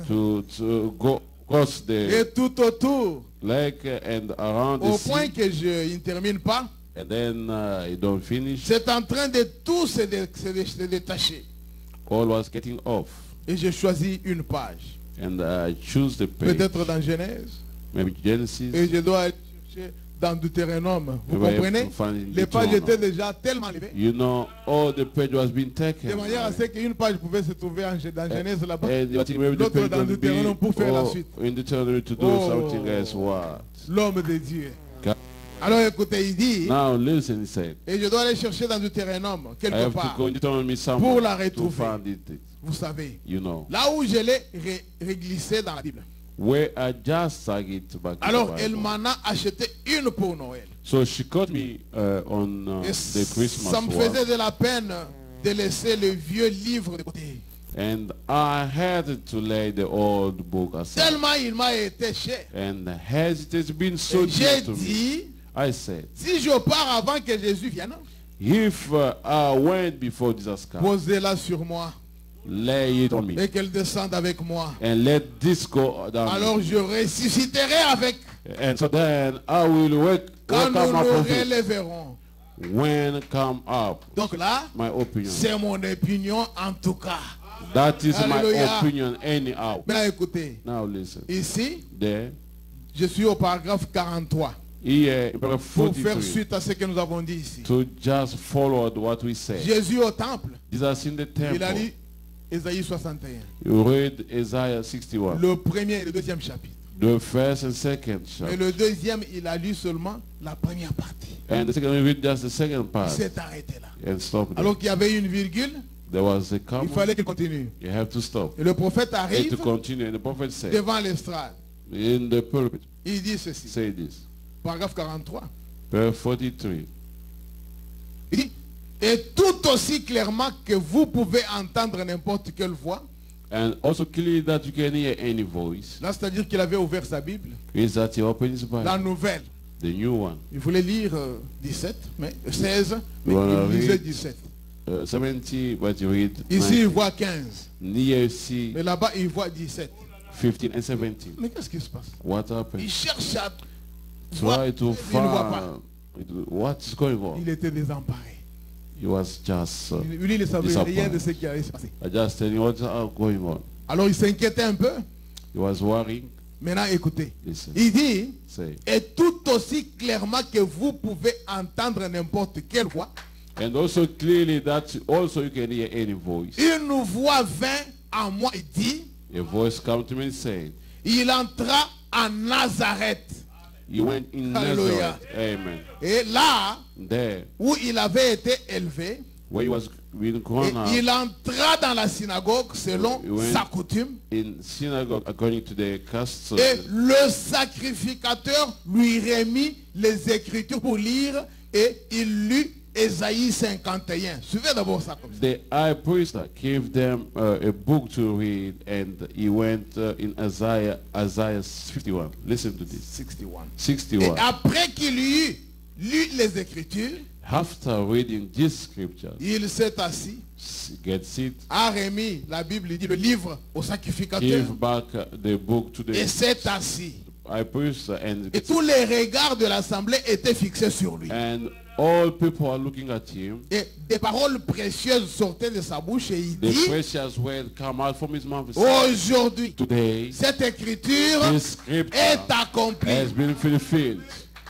to go across et the tout autour. lake and around Au the point sea, que je ne termine pas. and then you don't finish. C'est en train de tout se détacher. All was getting off, Et j'ai choisi une page. and I choose the page. Peut-être dans Genèse. Maybe Genesis. Et je dois aller chercher dans Deutéronome. Vous Maybe I have comprenez? to find in Les pages Deuteronomy. étaient déjà tellement élevées. You know, all the page was being De taken. manière à ce qu'une page pouvait se trouver dans Genèse là-bas. And you think maybe the L'autre page dans can be Deutéronome pour faire la suite. in Deuteronomy to do Oh. something else. What? L'homme de Dieu. God. Alors écoutez, il dit, Now listen, he said. et je dois aller chercher dans Deutéronome, I quelque have to part, go in Deuteronomy pour somewhere la to retrouver. find it. Vous savez, You know. là où je l'ai réglissé dans la Bible. Where I just sang it back in Alors the elle Bible. m'en a acheté une pour Noël. So she caught me on Et the Christmas ça me one. faisait de la peine de laisser le vieux livre de côté. And I had to lay the old book aside. Tellement il m'a été cher. And as it has been so Et dear j'ai to me, dit, I said, si je pars avant que Jésus vienne, if I went before Jesus comes, posez-la sur moi lay it on me. et qu'elle descende avec moi. And let this go down. Alors je ressusciterai avec And so then I will quand nous welcome up nous of it relèverons. when come up. Donc là, My opinion. c'est mon opinion en tout cas. That is Hallelujah. my opinion anyhow. Maintenant écoutez, Now listen. ici, There, je suis au paragraphe 43 here, in paragraph pour faire 43, suite à ce que nous avons dit ici. to just follow what we say. Jésus au temple, Jesus in the il a temple. lu Ésaïe 61, You read Isaiah 61. le premier et le deuxième chapitre. The first and second Et chapter. le deuxième, il a lu seulement la première partie. And the second, you read just the second Il part s'est arrêté là. and stop there. Alors qu'il y avait une virgule, There was a il comma. fallait qu'il continue. You have to stop. Et le prophète And to arrive continue. And the prophet said, devant l'estrade. in the pulpit, Il dit ceci, say this. paragraphe 43. Verse 43. Il dit, et tout aussi clairement que vous pouvez entendre n'importe quelle voix. And also clearly that you can hear any voice. Là, c'est-à-dire qu'il avait ouvert sa Bible, Is that he opens his la Bible, nouvelle. the new one. Il voulait lire 17, mais 16, mais Voilà, il lisait oui. 17. 70, but you read Ici, il 19. voit 15. Near see Mais là-bas, il voit 17. 15 and 17. Mais qu'est-ce qui se passe? What Il happened? cherche à voir, Try to il ne voit pas. find what's going on. Il était désemparé. He was just Lui, il ne savait disappointed. rien de ce qui allait se passer. I just telling you what's going on. Alors, il s'inquiétait un peu. He was worrying. Maintenant, écoutez. Listen, Il dit, say, et tout aussi clairement que vous pouvez entendre n'importe quelle voix, and also clearly that also you can hear any voice. une voix vint à moi et dit, A voice come to me and said, il entra à Nazareth. he went in Hallelujah. Nazareth. Amen. Et là There, où il avait été élevé, where he was being et grown up, il entra dans la synagogue selon He went- sa coutume. in synagogue according to the custom. Et le sacrificateur lui remit les Écritures pour lire et il lut Ésaïe 51. Suivez d'abord ça comme ça. The high priest gave them a book to read, and he went in Isaiah 51. Listen to this. 61. Et 61. après qu'il eut lu les Écritures, After reading this scripture, il s'est assis, get seat, a remis, la Bible dit, le livre au sacrificateur give back the book to et the s'est assis. high priest, Et tous les regards de l'assemblée étaient fixés sur lui. and all people are looking at him. Et des paroles précieuses sortaient de sa bouche et il The dit, precious word come out from his mouth. aujourd'hui, Today, cette écriture this scripture est accomplie. has been fulfilled.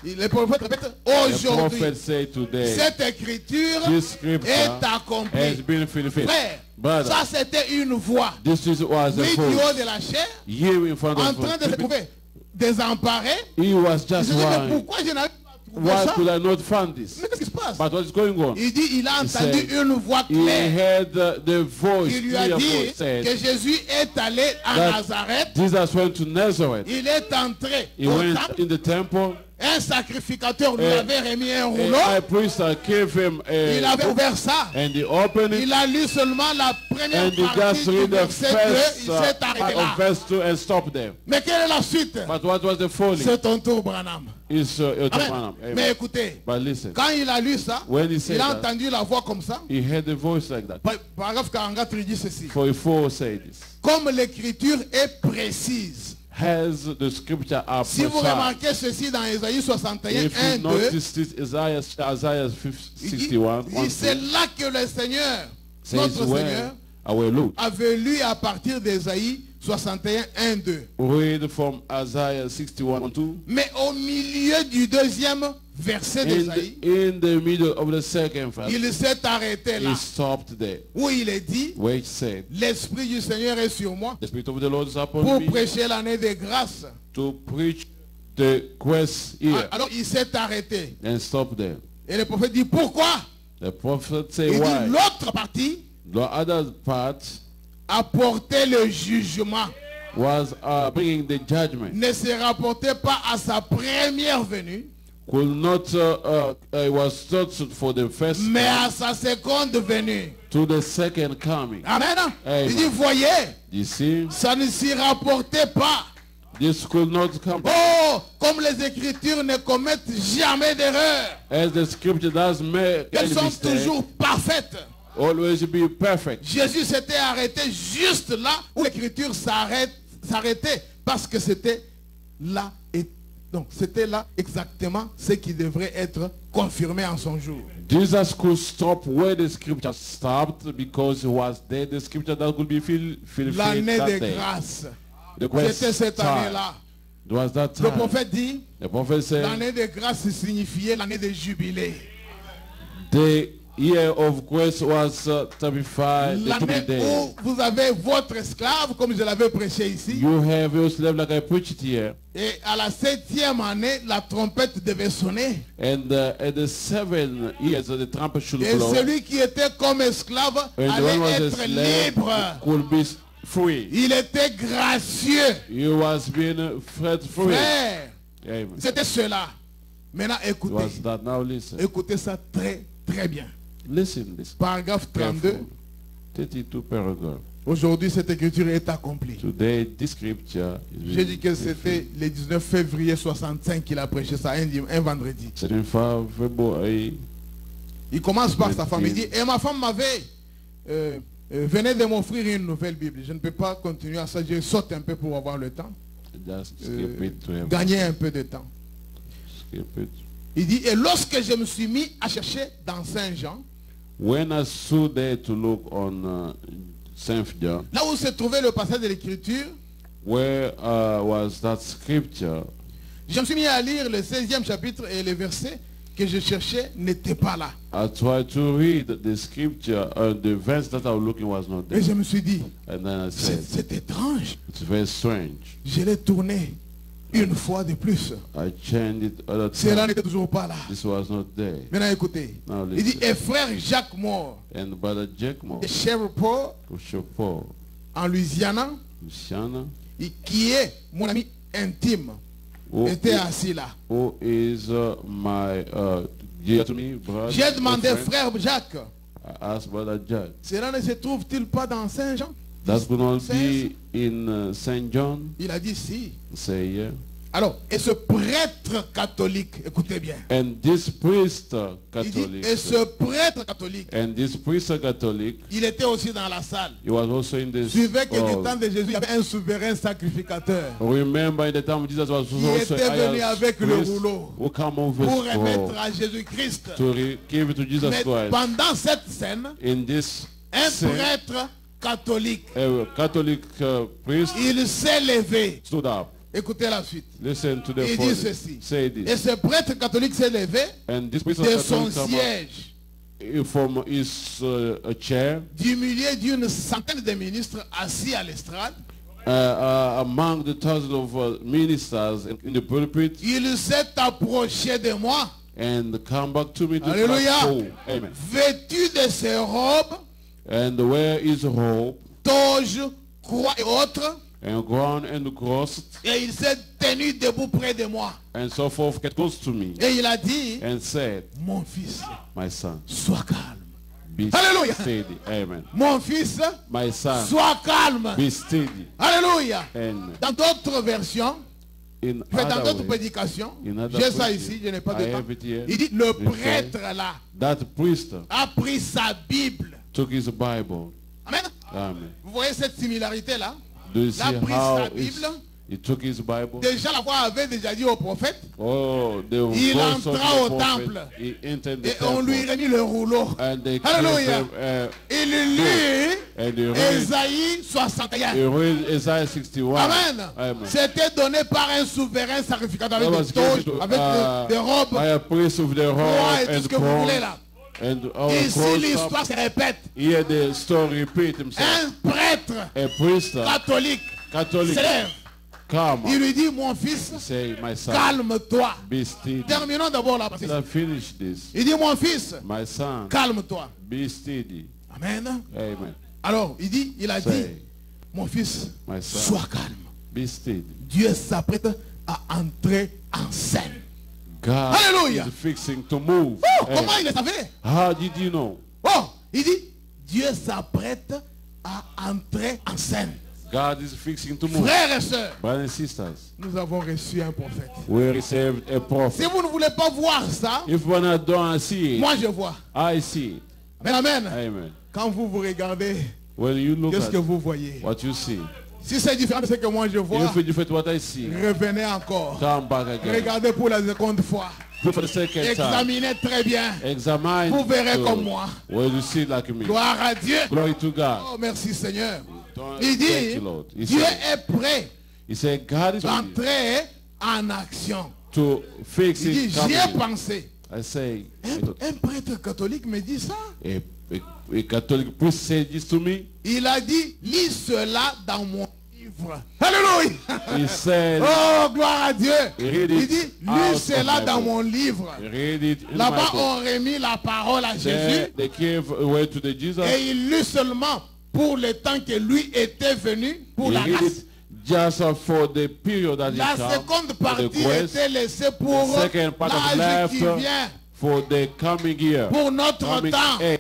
Les prophètes répètent The aujourd'hui. prophet said today, Cette écriture this scripture est has accomplie. been fulfilled. Frère, Brother, ça c'était une voix. this was a Lui du haut voice de la chair, here in front en of train de se us. trouver désemparé. He was Il just se dit, mais wondering, pourquoi je n'avais pas trouvé why ça? could I not find this? Mais qu'est-ce qui se passe? But what is going on? Il dit, il a He entendu said, une voix He claire. heard the voice, Il lui a clear dit voice que said Jésus est allé à that Nazareth. Jesus went to Nazareth. Il est entré He au went temple. in the temple. Un sacrificateur lui Eh, avait remis un A rouleau. high priest gave him Il a avait book ouvert ça. and he opened it Il a lu seulement la première and he just partie du read the verset 2. first Il s'est part arrêté of là. verse 2 and stopped there. Mais quelle est la suite? But what was the folly? C'est ton tour, Branham. Is Amen. Mais écoutez, But listen, quand il a lu ça, when he said il a that, entendu la voix comme ça. he heard a voice like that. Paragraphe 44, il dit ceci. For before say this, Comme l'écriture est précise. has the scripture are Si vous precise. remarquez ceci dans Ésaïe 61, If 1, you 2, notice this, Isaiah il dit, 61, c'est là que le Seigneur, says notre where Seigneur, our Lord. avait lu à partir d'Ésaïe 61, 1, 2. Read from Isaiah 61 2. Mais au milieu du deuxième verset d'Ésaïe, In the middle of the second verse, il s'est arrêté là, he stopped there, où il est dit, where it said, l'Esprit du Seigneur est sur moi the Spirit of the Lord is upon pour me prêcher l'année de grâce. to preach the quest here. Alors il s'est arrêté. And stop there. Et le prophète dit, pourquoi? The prophet say Il dit, why. l'autre partie The other part apportait le jugement. was bringing the judgment. Ne se rapportait pas à sa première venue, Could not, it was not for the first mais à sa seconde venue. to the second coming. Amen. Amen. Il dit, voyez, You see, ça ne s'y rapportait pas. this could not come. Oh, comme les Écritures ne commettent jamais d'erreur. As the scripture does make Elles any sont mistake, toujours parfaites. always be perfect. Jésus s'était arrêté juste là où l'Écriture s'arrêtait parce que c'était là et donc c'était là exactement ce qui devrait être confirmé en son jour. Jesus could stop where the scripture stopped because he was there. The scripture that could be fulfilled L'année that de day. grâce, The quest c'était cette time. année-là. It was that Le time. prophète dit, The prophet said, l'année de grâce signifiait l'année de jubilé. the year of grace was typified the L'année Jubilee day. où vous avez votre esclave, comme je l'avais prêché ici. You have your slave like I preached here. Et à la 7e année, la trompette devait sonner. And at the 7 years, the trumpet should Et blow. celui qui était comme esclave And the one allait was a être slave libre. could be free. Il était gracieux. You was being set free. Frère, Amen. c'était cela. Maintenant, It écoutez. was that. Now listen. Écoutez ça très, très bien. Listen this. Paragraphe 32. Careful. 32 paragraph. Aujourd'hui, cette écriture est accomplie. Today, this scripture is J'ai dit que c'était le 19 février 65 qu'il a prêché ça, un vendredi. C'est une femme February. Il commence par sa femme. Il dit, et ma femme m'avait venait de m'offrir une nouvelle Bible. Je ne peux pas continuer à ça. Je saute un peu pour avoir le temps. Just skip it to him. Gagner un peu de temps. Skip it. Il dit, et lorsque je me suis mis à chercher dans Saint Jean, When I saw there to look on Saint John, là où se trouvait le passage de l'écriture, where was that scripture? je me suis mis à lire le 16e chapitre et les versets que je cherchais n'étaient pas là. I tried to read the scripture, the verse that I was looking was not Et there. je me suis dit, And then I said, c'est étrange. it's very strange. Je l'ai tourné une fois de plus. I changed it other Cela time. n'était toujours pas là. This was not there. Maintenant écoutez. Now Il dit, listen. et frère Jacques Moore, And Brother Jack Moore, de Shreveport, Paul, en Louisiana, Luciana, qui est mon ami intime, who était is, assis là. who is my dear to me, brother. J'ai demandé, friend. frère Jacques, I asked Brother Jack. cela ne se trouve-t-il pas dans Saint Jean? That could not 16? be in Saint John. Il a dit si. Say yeah. Alors, et ce prêtre catholique, écoutez bien. And this priest Il dit, Catholic. et ce prêtre catholique, And this priest Catholic, il était aussi dans la salle. he was also in this. Suivez que du temps de Jésus, il y avait un souverain sacrificateur Remember in the time Jesus was qui also était venu a avec le priest rouleau who come over pour scroll remettre à Jésus-Christ. to give it to Jesus Mais Christ. pendant cette scène, In this un scene, prêtre catholique, a Catholic priest il s'est levé stood up Écoutez la suite. Listen to the Il dit ceci. Say Et this. ce prêtre catholique s'est levé And this priest de of son Catholic come siège, up from his chair du milieu d'une centaine de ministres assis à l'estrade. among the thousands of ministers in the pulpit Il s'est approché de moi, and come back to me to Alléluia. clap. Oh, amen. vêtu de ses robes, And where is hope toge, croix et autres, and ground and cross et il s'est tenu debout près de moi. and so forth get close to me Et il a dit, and said, mon fils, my son, sois calme. be Alléluia. steady. Amen. Mon fils, My son, sois calme. be steady. Alléluia. Amen. Dans d'autres versions, In dans other d'autres way, prédications, in other j'ai ça preaching, ici, je n'ai pas I de temps. have it here. Il dit, le Okay. prêtre là That priest a pris sa Bible. took his Bible. Amen. Amen. Vous voyez cette similarité là? Do you Il see a pris how sa Bible. he took his Bible? Déjà la voix avait déjà dit au prophète. Oh, the Il voice of entra the au prophet, temple. he entered the Et on lui temple. remit le rouleau. And they Alléluia. gave him, Il lut and he read, Ésaïe he 61. read Isaiah 61. Amen. Amen. C'était donné par un souverain sacrificateur That avec was des toges, given to, avec des robes, by a priest with the croix et robe tout ce and que vous voulez crown. là. And our Ici cross l'histoire up. se répète. Here the story repeat himself. Un prêtre A priest, catholique Catholic, s'élève. come. Il lui dit, mon fils, Say, my son, calme-toi. be steady. Terminons d'abord la partie. Let us finish this. Il dit, mon fils, My son, calme-toi. be steady. Amen. Amen. Alors, il a dit, Say, mon fils, my son, sois calme. be steady. Dieu s'apprête à entrer en scène. God Alléluia. is fixing to move. Oh, Amen. comment il le savait? How did you know? Oh, il dit, Dieu s'apprête à entrer en scène. God is fixing to move. Frères et sœurs, Brothers and sisters, nous avons reçu un prophète. we received a Si prophet. vous ne voulez pas voir ça, If one not don't see it, moi je vois. I see it. Amen, amen. Amen. Quand vous regardez, When you look qu'est-ce at que vous voyez? what you see, Si c'est différent de ce que moi je vois, if it's different what I see, revenez encore. come back again. Regardez pour la seconde fois. Do for the second time. Examinez très bien. Examine. Vous verrez to- comme moi. When you see like me. Gloire à Dieu. Glory to God. Oh, merci Seigneur. Don't- Il Thank dit, you, Lord. He Dieu said, est prêt he said God is ready d'entrer en action. to fix Il dit, it. j'y ai coming. pensé. I say, Un prêtre catholique me dit ça. a Catholic priest said this to me. Il a dit, lis cela dans mon livre. Alléluia. He said, Oh, gloire à Dieu. Read Il it dit, out lis of cela my dans book. mon livre. read it in Là-bas, my book. on remis la parole à There, Jésus. they gave away to the Jesus. Et il lut seulement pour le temps que lui était venu pour He la read grâce. it just for the period that he La come, seconde for the partie quest, était laissée pour the second part of l'âge qui left vient, for the coming year, pour notre coming temps. age,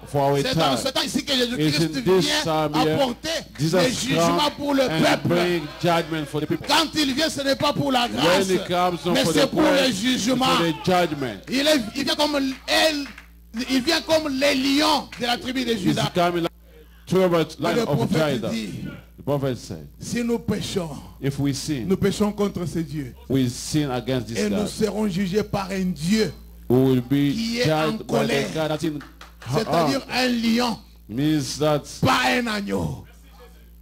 for our C'est dans ce time. temps ici que It's Jésus-Christ in this vient time here, apporter Jesus le jugement come pour le and peuple. bring judgment for the people. Quand il vient, ce n'est pas pour la grâce, When he comes, not mais for c'est the pour le praise, jugement. for the judgment. Il vient comme il vient comme les lions de la tribu de He's Judas. coming like turbulent Et line le of prophète Judah. dit, The prophet said, si nous péchons, if we sin, nous péchons contre ce Dieu. we sin against this Et nous God. serons jugés par un Dieu, We will be qui est en judged by colère. the God that in c'est-à-dire un lion, means that pas un agneau.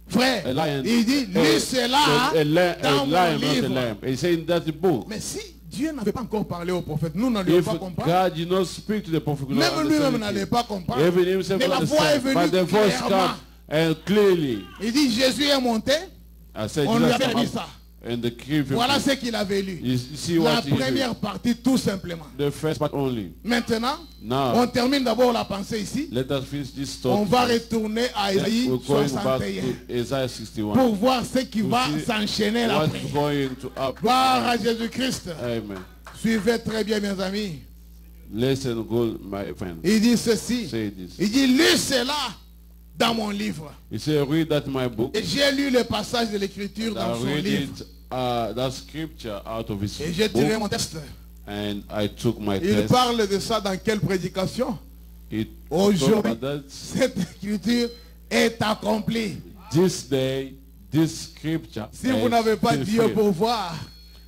Frère, a lion, il dit, lis cela a dans mon lion, not a livre. lamb. He's saying that the book. Mais si Dieu n'avait pas encore parlé au prophète, nous n'allions If pas comprendre. God did not speak to the prophet, we Même don't lui-même understand n'allait it. pas comprendre. Even himself Mais la voix est understand. But the venue voice clairement. come and clearly. Il dit, Jésus est monté. I said, On lui Jesus avait come dit up ça. and the king. Voilà ce qu'il avait lu. You see La what he did. première partie, tout simplement. The first part only. Maintenant, Now, on termine d'abord la pensée ici. let us finish this On thought. va retourner à Then Isaïe we're going back 61 to Isaiah 61. pour voir ce qui To va see s'enchaîner là. What's going to happen. Gloire à Jésus-Christ. Amen. Suivez très bien, mes amis. Listen, good, my friend. Il dit ceci. Say this. Il dit, lis cela dans mon livre. He said, read that in my book. Et j'ai lu le passage de l'écriture dans I son read livre. it, that scripture out of his Et j'ai tiré book, mon texte. and I took my Il test. parle de ça dans quelle prédication? It Aujourd'hui, talked about that. cette écriture est accomplie. This day, this scripture. Si vous n'avez pas Dieu pour voir,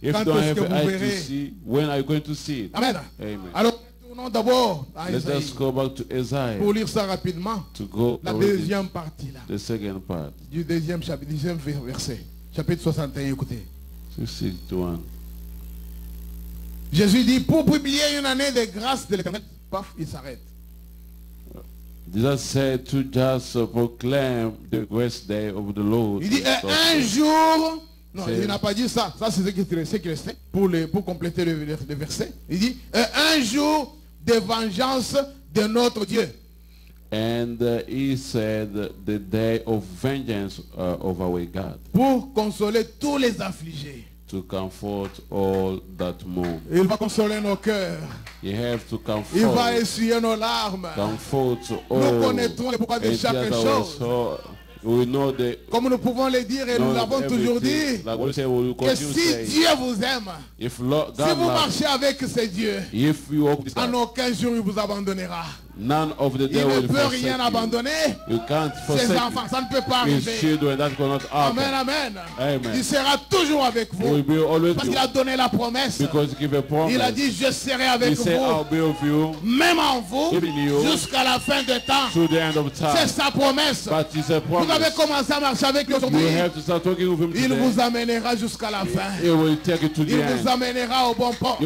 if quand you don't est-ce have que an vous eye to verrez? see, when are you going to see it? Amen. Amen. Alors, retournons d'abord à Let Isaïe us go back to Isaiah pour lire ça rapidement. to go La read it, deuxième partie là, the second part. du deuxième chapitre, deuxième verset. Chapitre 61, écoutez. 661. Jésus dit, pour publier une année de grâce de l'Éternel, paf, il s'arrête. Jesus said to just proclaim the grace day of the Lord. Il dit, un jour, non, il n'a pas dit ça. Ça, c'est ce qu'il restait pour compléter le verset. Il dit, un jour de vengeance de notre Dieu. And he said the day of vengeance of our God. Pour consoler tous les affligés. To comfort all that mourn. Il va consoler nos cœurs. You have to comfort. Il va essuyer nos larmes. Comfort all. Nous connaîtrons le pourquoi de chaque chose. We know the, comme nous pouvons le dire et nous l'avons toujours dit, que si Dieu vous aime, si vous marchez avec ce Dieu, en aucun jour il vous abandonnera. None of the il ne peut rien abandonner. Ses enfants, ça ne peut pas arriver. Amen, amen, amen. Il sera toujours avec vous. Parce qu'il a donné la promesse. Il a dit, je serai avec vous. Même en vous. Jusqu'à la fin des temps. C'est sa promesse. Vous avez commencé à marcher avec lui aujourd'hui. Il vous amènera jusqu'à la fin. Il vous amènera au bon port.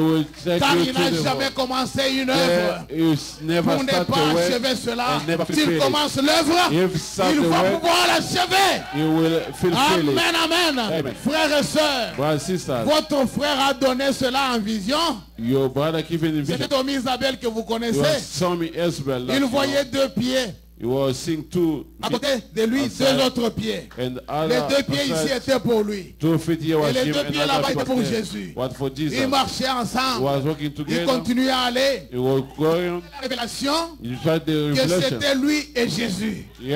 Car il n'a jamais commencé une œuvre pour ne pas achever cela. S'il commence l'œuvre, il va pouvoir l'achever. Amen, amen. Frères et sœurs, votre frère a donné cela en vision. C'était Tommy Isabelle que vous connaissez. Il voyait 2 pieds. À côté de lui, 2 autres pieds. Les 2 pieds ici étaient pour lui. Et les 2 pieds là-bas étaient pour Jésus. Ils marchaient ensemble. Ils continuaient à aller. La révélation, que c'était lui et Jésus. Ils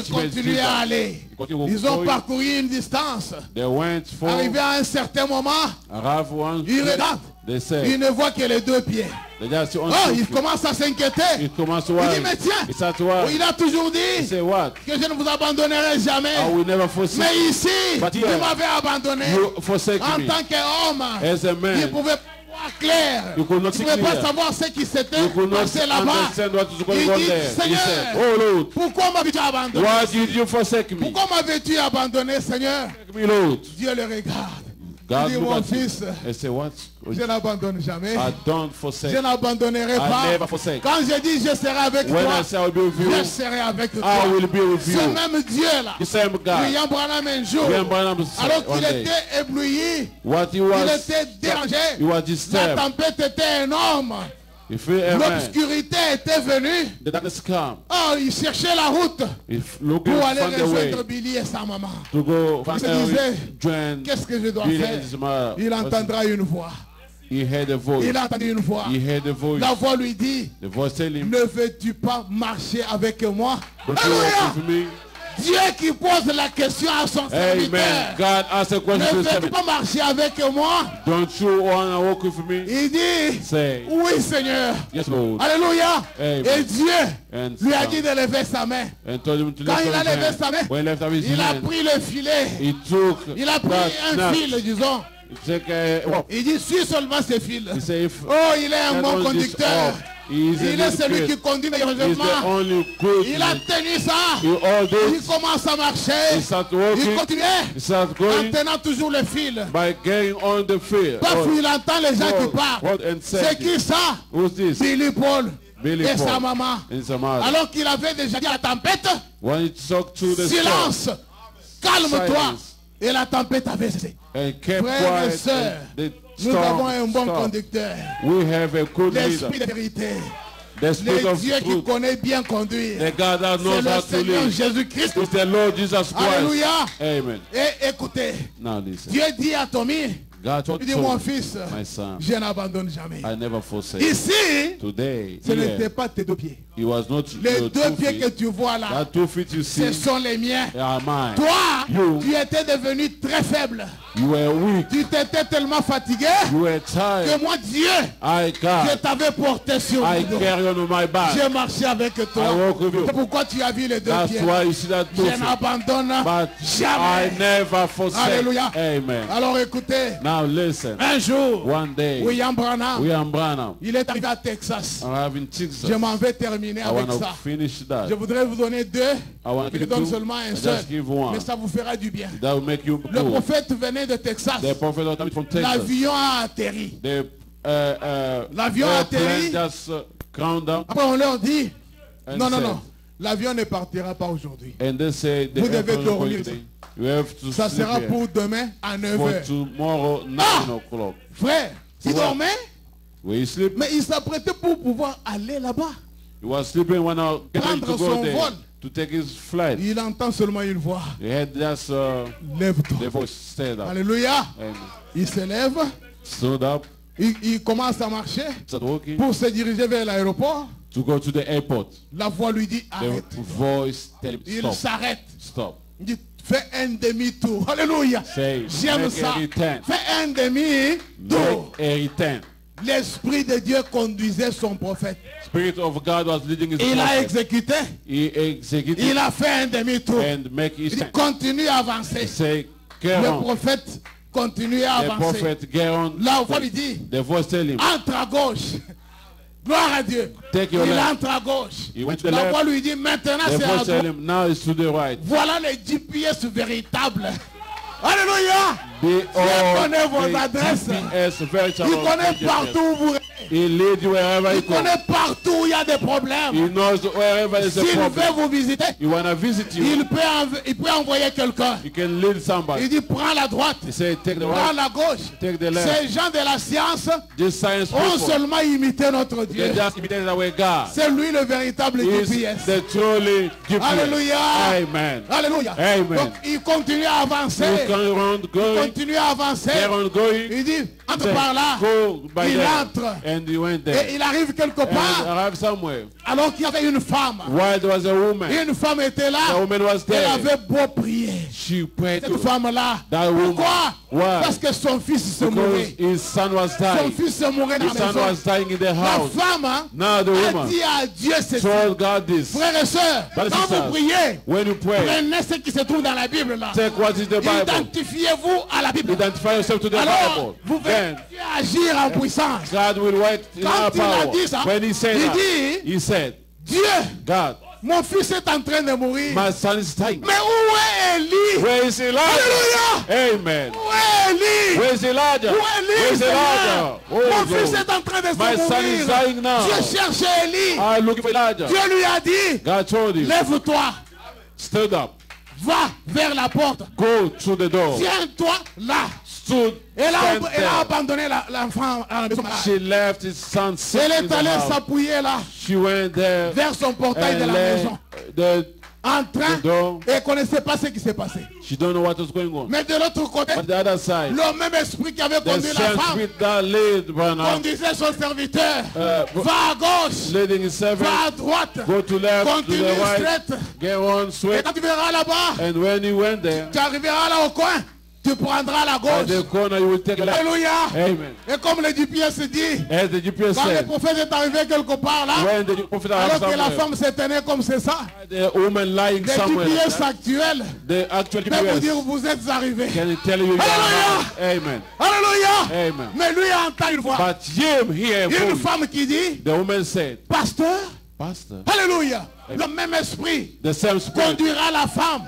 continuaient à aller. Ils ont parcouru une distance. Arrivé à un certain moment, ils regardent. Il ne voit que les 2 pieds. Oh, il commence à s'inquiéter. Il dit, mais tiens, il a toujours dit que je ne vous abandonnerai jamais. Mais ici, vous m'avez abandonné en tant qu'homme. Il pouvait voir clair. Il ne pouvait pas savoir ce qui s'était passé là-bas. Il dit, Seigneur, pourquoi m'avais-tu abandonné? Pourquoi m'avais-tu abandonné, Seigneur? Dieu le regarde. God, il dit, mon fils, je n'abandonne jamais. Je n'abandonnerai pas. Quand je dis je serai avec toi, je serai avec toi. Ce même Dieu-là, William Branham un jour, alors qu'il était ébloui, il était dérangé, la tempête était énorme. L'obscurité était venue. Oh, il cherchait la route pour aller rejoindre Billy et sa maman. Il se disait, qu'est-ce que je dois faire? Il entendra une voix. Il a entendu une voix. La voix lui dit, ne veux-tu pas marcher avec moi? Alléluia! Dieu qui pose la question à son serviteur. Ne veux-tu pas marcher avec moi? Il dit, oui Seigneur. Alléluia. Et Dieu lui a dit de lever sa main. Quand il a levé sa main, il a pris le filet. Il a pris un fil, disons. Il dit, suis seulement ce fil. Oh, il est un bon conducteur. Il est celui qui conduit le changement. Il a tenu ça. Il commence à marcher. Il continue en tenant toujours le fil. Parfois il entend les gens qui parlent. C'est qui ça? Billy Paul et sa maman. Alors qu'il avait déjà dit à la tempête, silence, calme-toi. Et la tempête avait cessé. Frères et sœurs, nous avons un bon conducteur. L'esprit de vérité. Le Dieu qui connaît bien conduire. C'est le Seigneur Jésus-Christ. Alléluia. Et écoutez, Dieu dit à Tommy, il dit, mon fils, je n'abandonne jamais. Ici, ce n'était pas tes 2 pieds. Les 2 pieds que tu vois là, ce sont les miens. Toi, tu étais devenu très faible. Tu t'étais tellement fatigué que moi, Dieu, je t'avais porté sur le dos. J'ai marché avec toi. C'est pourquoi tu as vu les 2 pieds. Je n'abandonne jamais. Alléluia. Alors écoutez, un jour, William Branham, il est arrivé à Texas. Je m'en vais terminer. terminer I avec want to ça. finish that. Je voudrais vous donner deux. I want Je to donne give seulement un two. seul. Just give one. Mais ça vous fera du bien. That will make you Le good. prophète venait de Texas. The prophet was coming from Texas. L'avion a atterri. L'avion a atterri. Plane just ground down. Après, on leur dit, And non, non, said- non. L'avion ne partira pas aujourd'hui. And they say the Vous devez airplane is going dormir. today. You have to Ça sleep sera here. pour demain à 9 For heures. tomorrow, 9 o'clock. Frère, il Ouais. dormait, Will you sleep? mais il s'apprêtait pour pouvoir aller là-bas. He was sleeping when I was going to Prendre go son there vol. to take his flight. Il entend seulement une voix. He had just the Lève-toi. voice stand up Alléluia. and Il se lève. stood up, Il commence à marcher started walking pour se diriger vers l'aéroport. to go to the airport. La voix lui dit The arrête. voice tell him Il stop, s'arrête. stop. Il dit fais un demi-tour. Alléluia. Say, J'aime make ça. a return. Fais un demi-tour. Make a return. L'Esprit de Dieu conduisait son prophète. Spirit of God was leading his Il a prophet. exécuté. He executed Il a fait un demi-tour. and make his Il dit turn. continue à avancer. Say, get Le on. prophète continue à The avancer. prophet, get on. La voix lui dit The voice tell him, entre à gauche. Gloire à Dieu. Take your Il left. entre à gauche. He went to the La left. voix lui dit maintenant the c'est à voice tell droite. him, now it's to the right. Voilà les GPS véritables. Alléluia. They all connaît vos the adresses. GPS Il veritable connaît GPS. partout où vous He lead you wherever he Il goes. connaît partout où il y a des problèmes. He knows wherever there's a S'il veut problem. vous visiter, He wanna visit you. il peut envoyer quelqu'un. You can lead Il somebody. dit prends la droite, He say, take the prends right, la gauche. take the left. Ces gens de la science This science ont people, seulement imité notre Dieu. they just imitate our God. C'est lui le véritable He's GPS. the truly GPS. Alléluia. Amen. Alléluia. Amen. Donc il continue à avancer. You can run going, Continue à avancer. get on going. Il dit entre Say, par là. go by Il there. entre. And he went Et there. il arrive quelque And part arrived somewhere. alors qu'il y avait une femme. While there was a woman. Une femme était The là. woman was Elle there. avait beau prier. She prayed Cette to femme-là. that woman. Pourquoi? Why? Parce que son fils se Because mourait. his son was Son dying. fils se mourait dans His la son maison. was dying in the La house. femme Now the a woman dit à Dieu ceci. told God this. Frères et sœurs, Brothers quand and vous sisters, priez, when you pray, prenez ce qui se trouve dans la Bible là. take what is the Bible. Identifiez-vous à la Bible. Identify yourself to the Alors, vous Bible. verrez Then Dieu agir en puissance. God will work in Quand our il a power. dit ça, When he said il that, dit, he said, Dieu, God, mon fils est en train de mourir. my son is dying. Mais où est Élie? Where is Elijah? Alléluia! Amen. Où est Élie? Where is Elijah? Où est Élie, Where is Seigneur? Elijah? Mon Oh, fils God. est en train de se My son is mourir. dying now. Dieu cherchait Élie. I'm looking for Elijah. Dieu lui a dit, God told him, lève-toi, stood up, va vers la porte. go through the door. Tiens-toi là. Stood, Elle a stand there. abandonné l'enfant à la maison. She left his son sick Elle in est the allée house. s'appuyer là, She went there vers son portail de and la lay maison. En train, the door. et elle ne connaissait pas ce qui s'est passé. She don't know what was going on. Mais de l'autre côté, But the other side, le même esprit qui avait the conduit la same femme spirit that led Branham, conduisait son serviteur. Uh, Va à gauche, leading his servant, va à droite, go to left, to continue the right, straight. get on Et straight. quand tu verras là-bas, And when he went there, tu arriveras là au coin, tu prendras la at gauche. the corner, you will take a left. Alléluia. Amen. Et comme le GPS dit, As the GPS quand le said, prophète est arrivé quelque part là, when the prophet alors arrived que la somewhere, femme se tenait comme c'est ça, the woman lying le somewhere, GPS actuel the actual peut vous dire GPS vous êtes arrivés. can tell you you Hallelujah. are. Amen. Alléluia. Amen. Mais lui entend une voix. But him here, Une femme qui dit, the woman said, pasteur, Pastor, alléluia, le même esprit the same spirit conduira la femme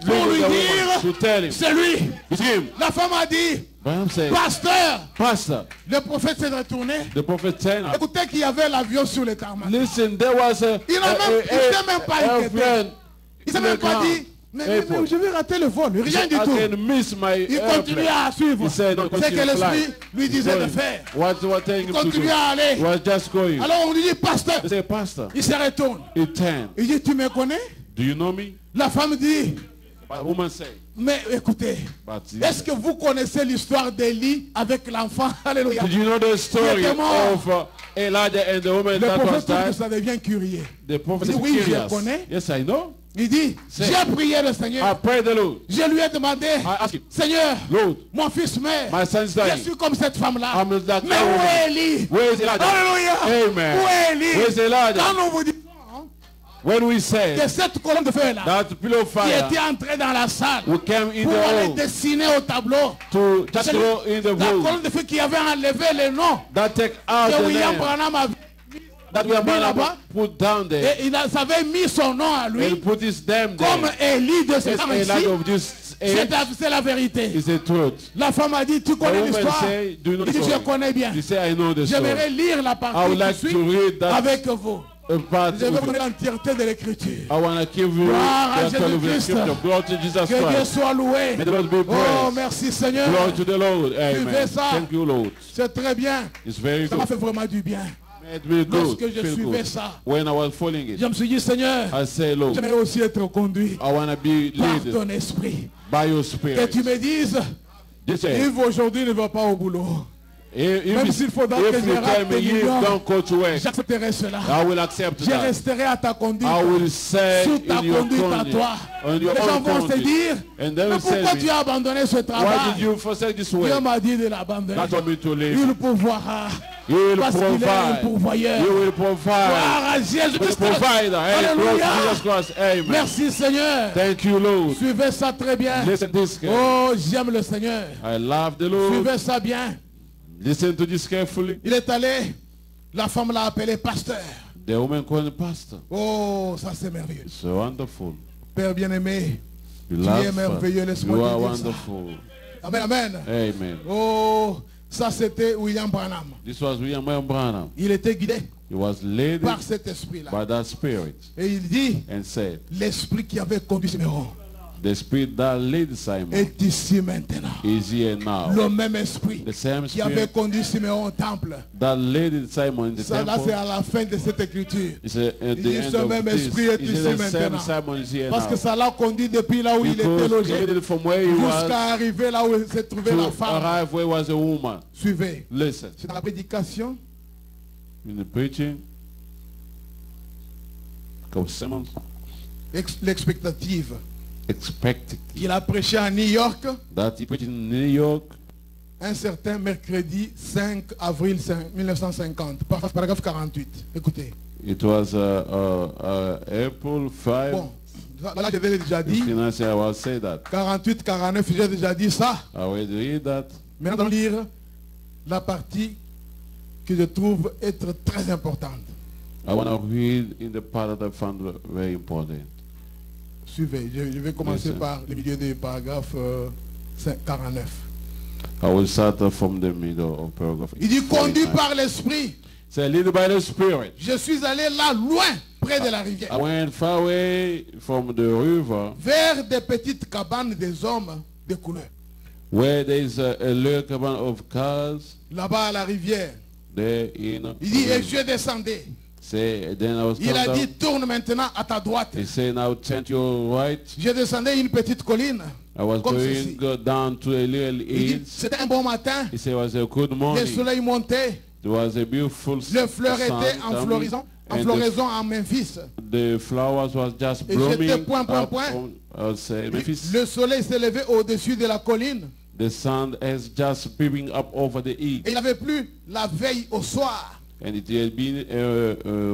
pour leading lui the woman to dire, tell him, c'est lui. it's him. La femme a dit, Branham said, pasteur, Pastor, le prophète s'est retourné. the prophet said, Écoutez qu'il y avait l'avion sur le tarmac. listen, there was Il s'est même pas inquiété. airplane. Il s'est même pas dit, mais je vais rater le vol. Rien du I tout. can miss my Il continue airplane. à suivre. He said, no, C'est que continue to l'esprit fly. lui disait de faire. What telling him to Continue do? à aller. Was just going. Alors on lui dit, pasteur. They say, Pastor, Il se retourne. he turned. Il dit, tu me connais? Do you know me? La femme dit, But the woman said, mais écoutez, but est-ce que vous connaissez l'histoire d'Élie avec l'enfant? Alléluia. did you know the story était mort. of Elijah and the woman Le that was prophète trouve que died? ça devient curieux. The prophet Il dit, is oui, je curious. connais. Yes, I know. Il dit, C'est- j'ai prié le I Seigneur. pray the Lord. Je lui ai demandé, I ask him, Seigneur, Lord, mon fils meurt. my son is Je dying. suis comme cette femme-là. I'm like Mais that où woman. est Élie? Where is Elijah? Alléluia. Amen. Où est Élie? Where is Elijah? Quand on vous dit When we que said cette colonne de feu là, that pillar of qui fire, était entrée dans la salle we came in pour the aller hall dessiner au tableau, to just c'est go in the la room colonne de feu qui avait enlevé le nom that take out que the William name Branham avait that William mis Branham là-bas. put down there. Et il avait mis son nom à lui And put his name comme there. Élie de ce It's temps a ici. lot of this age C'est la vérité. is the truth. La femme a dit, tu The connais woman l'histoire? say, do you know Il the dit, je story? connais bien. He say, I know the story. J'aimerais lire la I partie would qui like suit to read that avec vous. part. Je vais vous donner l'entièreté de l'écriture. I want to give you Gloire à the story of the Jésus-Christ. scripture. Glory to Jesus Que Dieu Christ. soit loué. May the Lord be Oh, praised. merci Seigneur. Glory to the Lord. fais Amen. ça. Thank you, Lord. C'est très bien. It's very Ça m'a good. fait vraiment du bien. Made me good. Lorsque je Feel suivais good. ça, When I was following it, je me suis dit, Seigneur, I say, Lord, j'aimerais aussi être conduit I want to be par led ton esprit. by your Que spirit. tu me dises, This is, Yves aujourd'hui ne va pas au boulot. Même s'il faudra que if je you tell rate me des you millions, don't go to work, j'accepterai cela. I will accept Je that. resterai à ta conduite. I will say Sous ta in your conduite à conduct, toi. on Les your gens own vont se conduct. dire, And they mais will say pourquoi tu me, as abandonné ce why travail? did you forsake this way? Dieu m'a dit de l'abandonner. Not for me to leave. Il pourvoira. You will Parce qu'il est un provide. pourvoyeur. You will Gloire provide. à Jésus The Christ. provider. Hey, glory to Alléluia. Jesus Christ. Amen. Merci Seigneur. Thank you, Lord. Suivez ça très bien. Listen to this. Oh, j'aime le Seigneur. I love the Lord. Suivez ça bien. Listen to this carefully. Il est allé, la femme l'a appelé pasteur. The woman called the pastor. Oh, ça c'est merveilleux. It's so wonderful. Père bien-aimé, You tu love es merveilleux, us. laisse-moi You te are dire ça. wonderful. Amen, amen. Amen. Oh, ça c'était William Branham. This was William Branham. Il était guidé He was led par cet esprit-là. by that spirit Et il dit, and said, l'esprit qui avait conduit Siméon the spirit that led Simon est ici maintenant. is here now. Le même esprit The same qui avait spirit conduit Siméon au temple. that led Simon in the Ça là c'est temple. à la fin de cette écriture. It's at Il the dit, end ce of même this. esprit est He ici said the same maintenant. Simon is here Parce que now. ça l'a conduit depuis là où il était Because logé led from where he was jusqu'à arriver là où s'est trouvée la to femme. arrive where was a woman. Suivez. Listen, C'est dans la prédication. in the preaching, couple sermons, L'expectative. expecting Il a prêché à New York that he preached in New York un certain mercredi 5 avril 1950, paragraphe 48. Écoutez. it was April 5. Bon, là je l'ai déjà dit. I will say that. 48, 49, j'ai déjà dit ça. I will read that. Maintenant, allons lire la partie que je trouve être très importante. I want to read in the part that I found very important. Suivez, je vais commencer Listen. par le milieu du paragraphe 49. I will start from the middle of paragraph. Il dit, conduit 49. par l'esprit, Say, lead by the Spirit. je suis allé là loin, près de la rivière, I went far away from the river vers des petites cabanes des hommes de couleur. where there is a little cabin of cars Là-bas à la rivière. there in. Il dit, et je descendais. Say, then I was Il a come dit, down. tourne maintenant à ta droite. He said, now turn to your right. Je descendais une petite colline. I was Comme ceci. going down to a little Il dit, hill. c'était un bon matin. He said, it was a good Le morning. soleil montait. There was a beautiful Les fleurs sun étaient en coming, floraison, en and floraison à Memphis. the flowers was just Et blooming j'étais point, point, up point. on, I'll say, Memphis. Le soleil s'est levé au-dessus de la colline. The sun has just peeping up over the hill. Et il avait plu la veille au soir. And it had been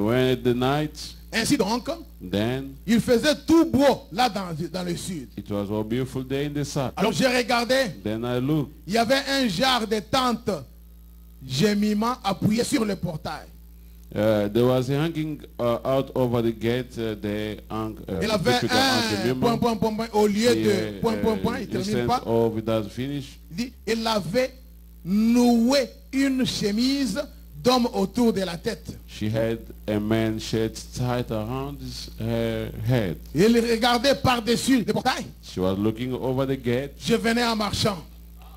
when the night, Ainsi donc, then il faisait tout beau là dans le sud. it was a beautiful day in the sun. Alors j'ai regardé, Then I looked. il y avait un genre de tente gémiment appuyé sur le portail. There was a hanging out over the gate. They hung. Il avait un point, point, point, point, au lieu de point, point, point, il ne termine pas. Of it has finished. Il dit, il avait noué une chemise d'homme autour de la tête. She had a man's shirt tied around her head. Il regardait par-dessus le portail. She was looking over the gate. Je venais en marchant.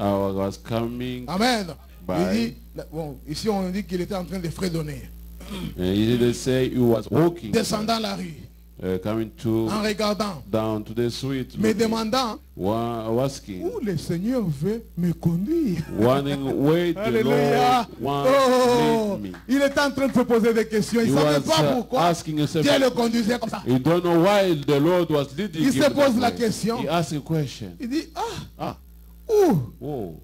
I was coming. Amen. Bye. Il dit, bon, ici on dit qu'il était en train de fredonner. And he didn't say he was walking. Descendant la rue, Coming to en regardant, down to the street. me looking, demandant asking, où le Seigneur veut me conduire. wanting where the Alléluia. Lord Oh, wants me. il était en train de se poser des questions. Il He ne savait was pas pourquoi asking himself. Dieu le conduisait comme ça. You don't know why the Lord was leading Il him se that pose la way. question. He asked a question. Il dit, Ah, où oh,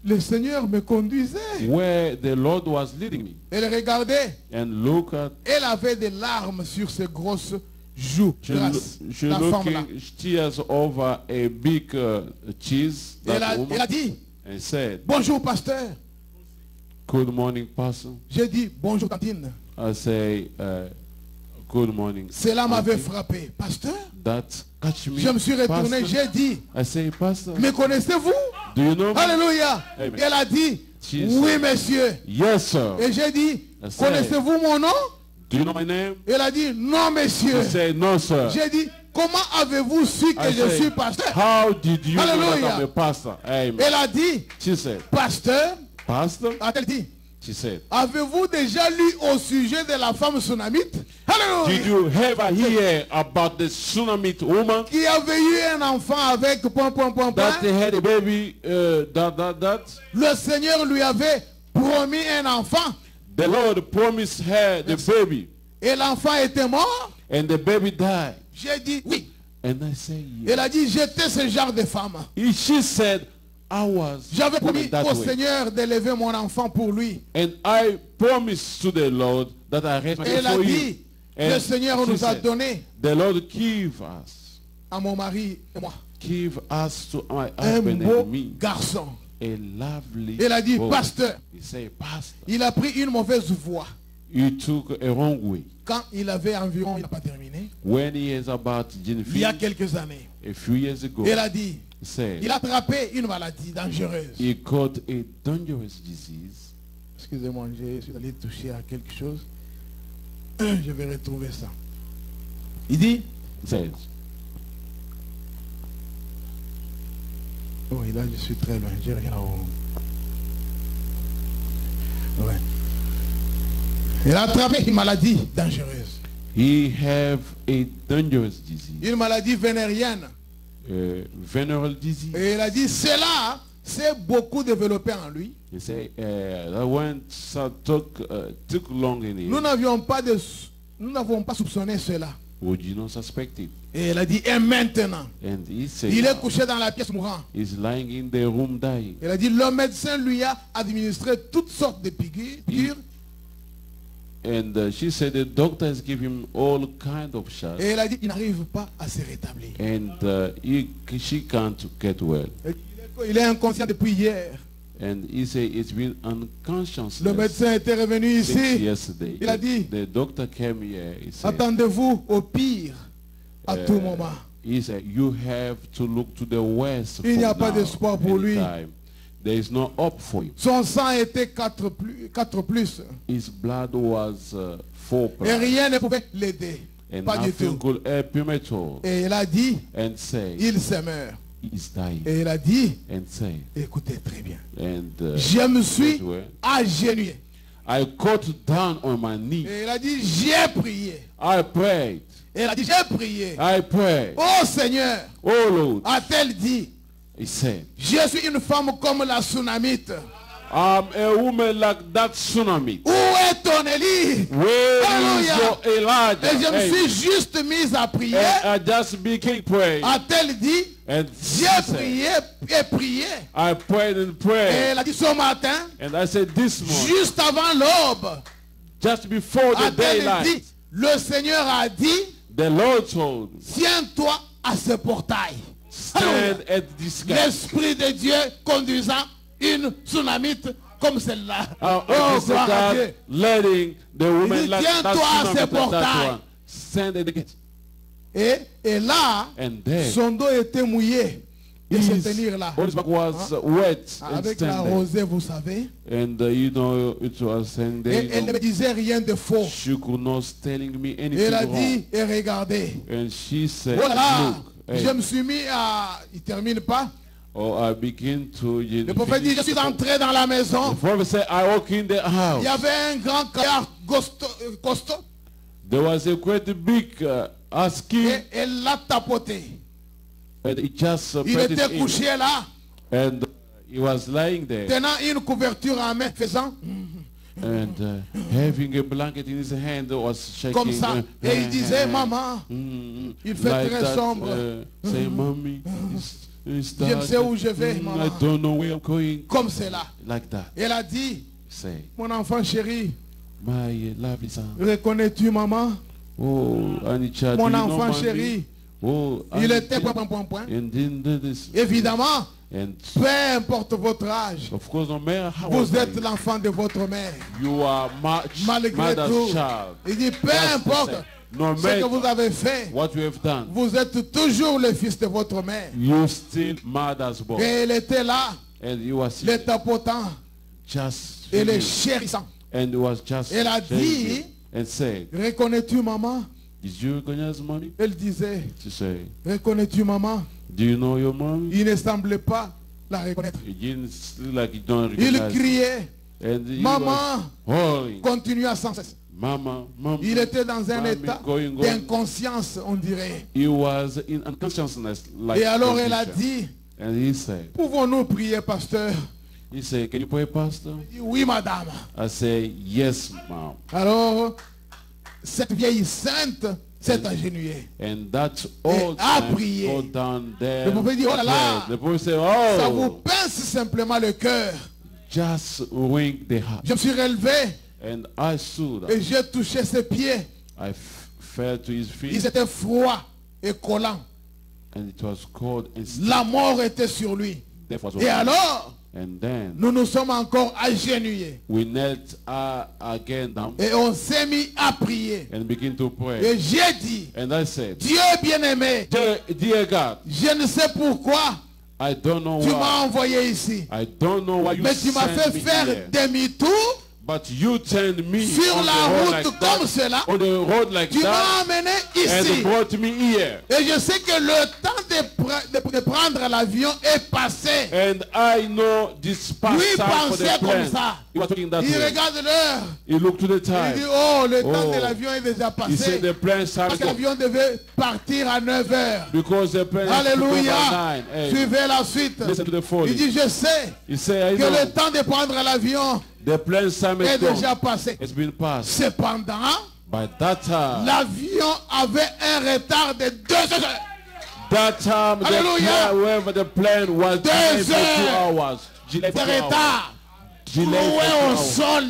le Seigneur me conduisait. where the Lord was leading me. Elle regardait. And look at, Elle avait des larmes sur ses grosses joues. grasses, she la femme-là. looking tears over a big cheese. That Elle woman, a dit, and said, bonjour pasteur. good morning, pastor. J'ai dit, bonjour tantine. I say, good morning. Cela m'avait auntie. frappé. Pasteur, That catch me. je me suis retourné, Pastor. j'ai dit, I say, Pastor, me connaissez-vous? do you know me? Alléluia. Amen. Elle a dit, Jesus. oui monsieur. Yes, sir. Et j'ai dit, I said, connaissez-vous mon nom? Do you know my name? Elle a dit, non monsieur. He said, no, sir. J'ai dit, comment avez-vous su que I je say, suis pasteur? how did you know Hallelujah. that I'm a pastor? Amen. Elle a dit, She said, pasteur, Pastor? a-t-elle dit, She said, avez-vous déjà lu au sujet de la femme tsunamite? did Alléluia. you ever hear about the Tsunamite woman Qui avait eu un enfant avec point, point, point, point. that they had a baby, that? Le Seigneur lui avait promis un enfant The Lord promised her the baby, et l'enfant était mort. and the baby died. J'ai dit oui. And I say, Elle yes. a dit, j'étais ce genre de femme. She said, I was J'avais promis that au way. Seigneur d'élever mon enfant pour lui. And I promised to the Lord that I raised my Elle a for you. dit, le And Seigneur she nous a said, donné the Lord give us, à mon mari et moi give us to my un husband beau and me garçon. a lovely Elle a dit, boy. pasteur, He said, Pastor, il a pris une mauvaise voie. you took a wrong way. Quand il avait environ, il n'a pas terminé, When he is about il y a Genevieve, quelques années, a few years ago, elle a dit, he said, il a attrapé une maladie dangereuse. he caught a dangerous disease. Excusez-moi, je suis allé toucher à quelque chose. Je vais retrouver ça. Il dit, He says, oh, là je suis très loin, j'ai rien au... Ouais. Il a attrapé une maladie dangereuse. he have a dangerous disease, Une maladie vénérienne. venereal disease. Et il a dit, cela s'est beaucoup développé en lui. He said, that one took long in Nous him. n'avons pas soupçonné cela. Would you not suspect it? Et il a dit, et maintenant, And he said, il est couché dans la pièce mourant. he's lying in the room dying. Il a dit, le médecin lui a administré toutes sortes de piqûres. And she said the doctor has given him all kind of shots. Et il a dit, il n'arrive pas à se rétablir. And she can't get well. Il est inconscient depuis hier. And he said it's been unconscious Le médecin était revenu since ici. yesterday. Il a dit, The doctor came here. He said, attendez-vous au pire à tout moment. he said, you have to look to the west. Il n'y a from pas now, d'espoir pour lui. anytime. There is no hope for him. Son sang était 4 plus. His blood was 4 Et plus. rien ne pouvait l'aider. And Pas du nothing tout. could help him at all. Et il a dit, And say, il se meurt. he's dying. Et il a dit, And say, écoutez très bien. and Je me suis that way, agenouillé. I got down on my knee. Et il a dit, j'ai prié. I prayed. Et il a dit, j'ai prié. I prayed. Oh Seigneur, Oh Lord, a-t-elle dit, he said, je suis une femme comme la tsunamite. I'm a woman like that tsunami. Où est ton Élie? Where is Hallelujah. your Elijah? Et je me Hey. suis juste mise à prier. And I just began praying. A-t-elle dit, And j'ai she said, prié et prié. I prayed and Et prayed. elle a dit, ce matin, And I said, this morning, juste avant l'aube, just before the a-t-elle dit, daylight, le Seigneur a dit, the Lord told me, tiens-toi à ce portail. Alléluia. stand at this gate. L'Esprit de Dieu conduisant une tsunamite comme celle-là. Oh, Oh, gloire à God, Dieu. letting the woman dit, like that tiens-toi à tsunami ce like that portail. one stand at the gate. Et là, And there, son dos était mouillé de se tenir là. his back was wet and Avec la stand there. rosée, vous savez. And you know, it was standing. Et elle ne me disait rien de faux. She could not telling me Et anything elle a wrong. dit, et regardez. And she said, Voilà, look, je hey, me suis mis à... Il ne termine pas. I begin to... Le prophète dit, je suis entré dans la maison. The prophet said, I walk in the Il house. y avait un grand caillard costaud. There was a quite big husky, Et elle l'a tapoté. and it just Il put était it couché in. là, And he was lying there, tenant une couverture en main, faisant and having a blanket in his hand, was shaking. comme ça. Et il disait, maman, il fait like très that, sombre. say, mommy, it's Je ne dark. sais où je vais, I maman. don't know where I'm going. Comme cela. Like that. Elle a dit, Say, mon enfant chéri, my lovely son. reconnais-tu maman? Oh, Anicha, Mon do you know enfant mommy? chéri, Oh, Il I était did- point. and didn't do this. Évidemment, And peu importe votre âge, of course, no matter how vous old êtes you are, l'enfant de votre mère. you are Malgré mother's tout, child. il dit, peu That's the importe same. No ce que matter vous avez fait, what you have done, vous êtes toujours le fils de votre mère. you still mother's boy. Et elle était là, And you was le tapotant just et le feeling. chérissant. And it was just Elle a changing dit, and said, reconnais-tu maman? did you recognize mommy? Elle disait, She said, reconnais-tu maman? do you know your mommy? Il ne semblait pas la reconnaître. It didn't look like you don't Il recognize. criait, And he maman, was hollering, continua sans cesse. mama, mama. Il était dans un Mommy, état going on. d'inconscience, on dirait. He was in unconsciousness like Et alors elle a condition. dit, And he said, pouvons-nous prier, pasteur? he said, can you pray, pastor? Il dit, oui, madame. I say, yes, mom. Alors, cette vieille sainte s'est agenouillée. And that old a man prié. go down there. Le prophète dit, oh là là. The prophet said, Ça vous oh, pince simplement le cœur. just wink the heart. Je me suis relevé And I stood up. et j'ai touché ses pieds. I fell to his Ils feet, étaient froids et collants. and it was cold and still. La mort était sur lui. Death was Et over. alors, And then nous nous sommes encore agenouillés. we knelt again down Et on s'est mis à prier. and begin to pray. Et j'ai dit, And I said, Dieu bien-aimé, dear God, je ne sais pourquoi I don't know tu why. m'as envoyé ici. I don't know why you Mais tu m'as fait sent me faire here. demi-tour But you turned me sur on la the road route like comme that, cela. on the road like Tu m'as that, amené and ici. brought me here. Et je sais que le temps de prendre l'avion est passé. And I know this past Lui time for pensait the comme plan. ça. He was talking that Il way. regarde l'heure. He looked to the Il time. dit, oh, le temps Oh. de l'avion est déjà He said passé. the plan time Parce is que l'avion devait partir à 9 heures. because the plan is to go by Alléluia. 9. Hey, Suivez la suite. listen to the Il folly. dit, je sais He said, I que le know temps de prendre l'avion the plan time est is gone. déjà passé. It's been passed. Cependant, By that time, l'avion avait un retard de 2 heures. that time, the Hallelujah. plan, wherever the plan was delayed for 2 heures hours. Delayed De for 2 hours. retard. Delayed for 2 Cloué au hours. sol.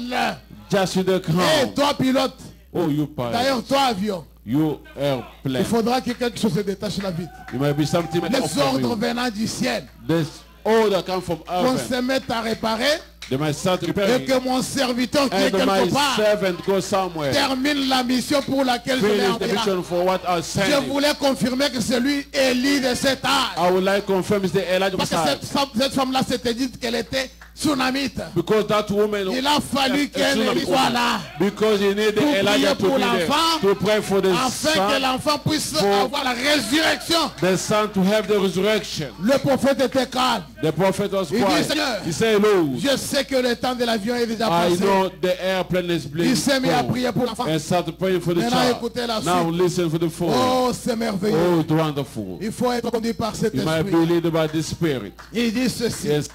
Just with the Et ground. toi, pilote. Oh, you pilot. D'ailleurs, toi, avion. You Il airplane. faudra que quelque chose se détache là vite. It might be something Les off of ordres you. venant du ciel. This order come from Qu'on heaven. se mette à réparer. They might start Et repairing. que mon serviteur qui est And my quelque part servant go somewhere. termine la mission pour laquelle je l'ai Finish the envoyé là. mission for what I Je sent. voulais confirmer que c'est lui Élie de cet âge. I would like to confirm it's the Elijah Parce que Messiah. cette femme-là s'était dit qu'elle était tsunamite. Because that woman, Il a fallu qu'elle soit là. because you need the Pour Elijah prier to pour be there, l'enfant, to pray for the Afin que son, l'enfant puisse For- avoir la résurrection. the son to have the resurrection. Le prophète était calme. The prophet was Il dit, quiet. Seigneur, He said, Lord, je sais que le temps de l'avion est déjà I passé. know the airplane is Il s'est mis à bleeding. prier pour l'enfant. And start praying for the Maintenant, child. écoutez la Now suite. listen for the phone. Oh, c'est merveilleux. Oh, it's wonderful. Il faut être conduit par cet You might be esprit. led by the Spirit. Il dit ceci. Yes.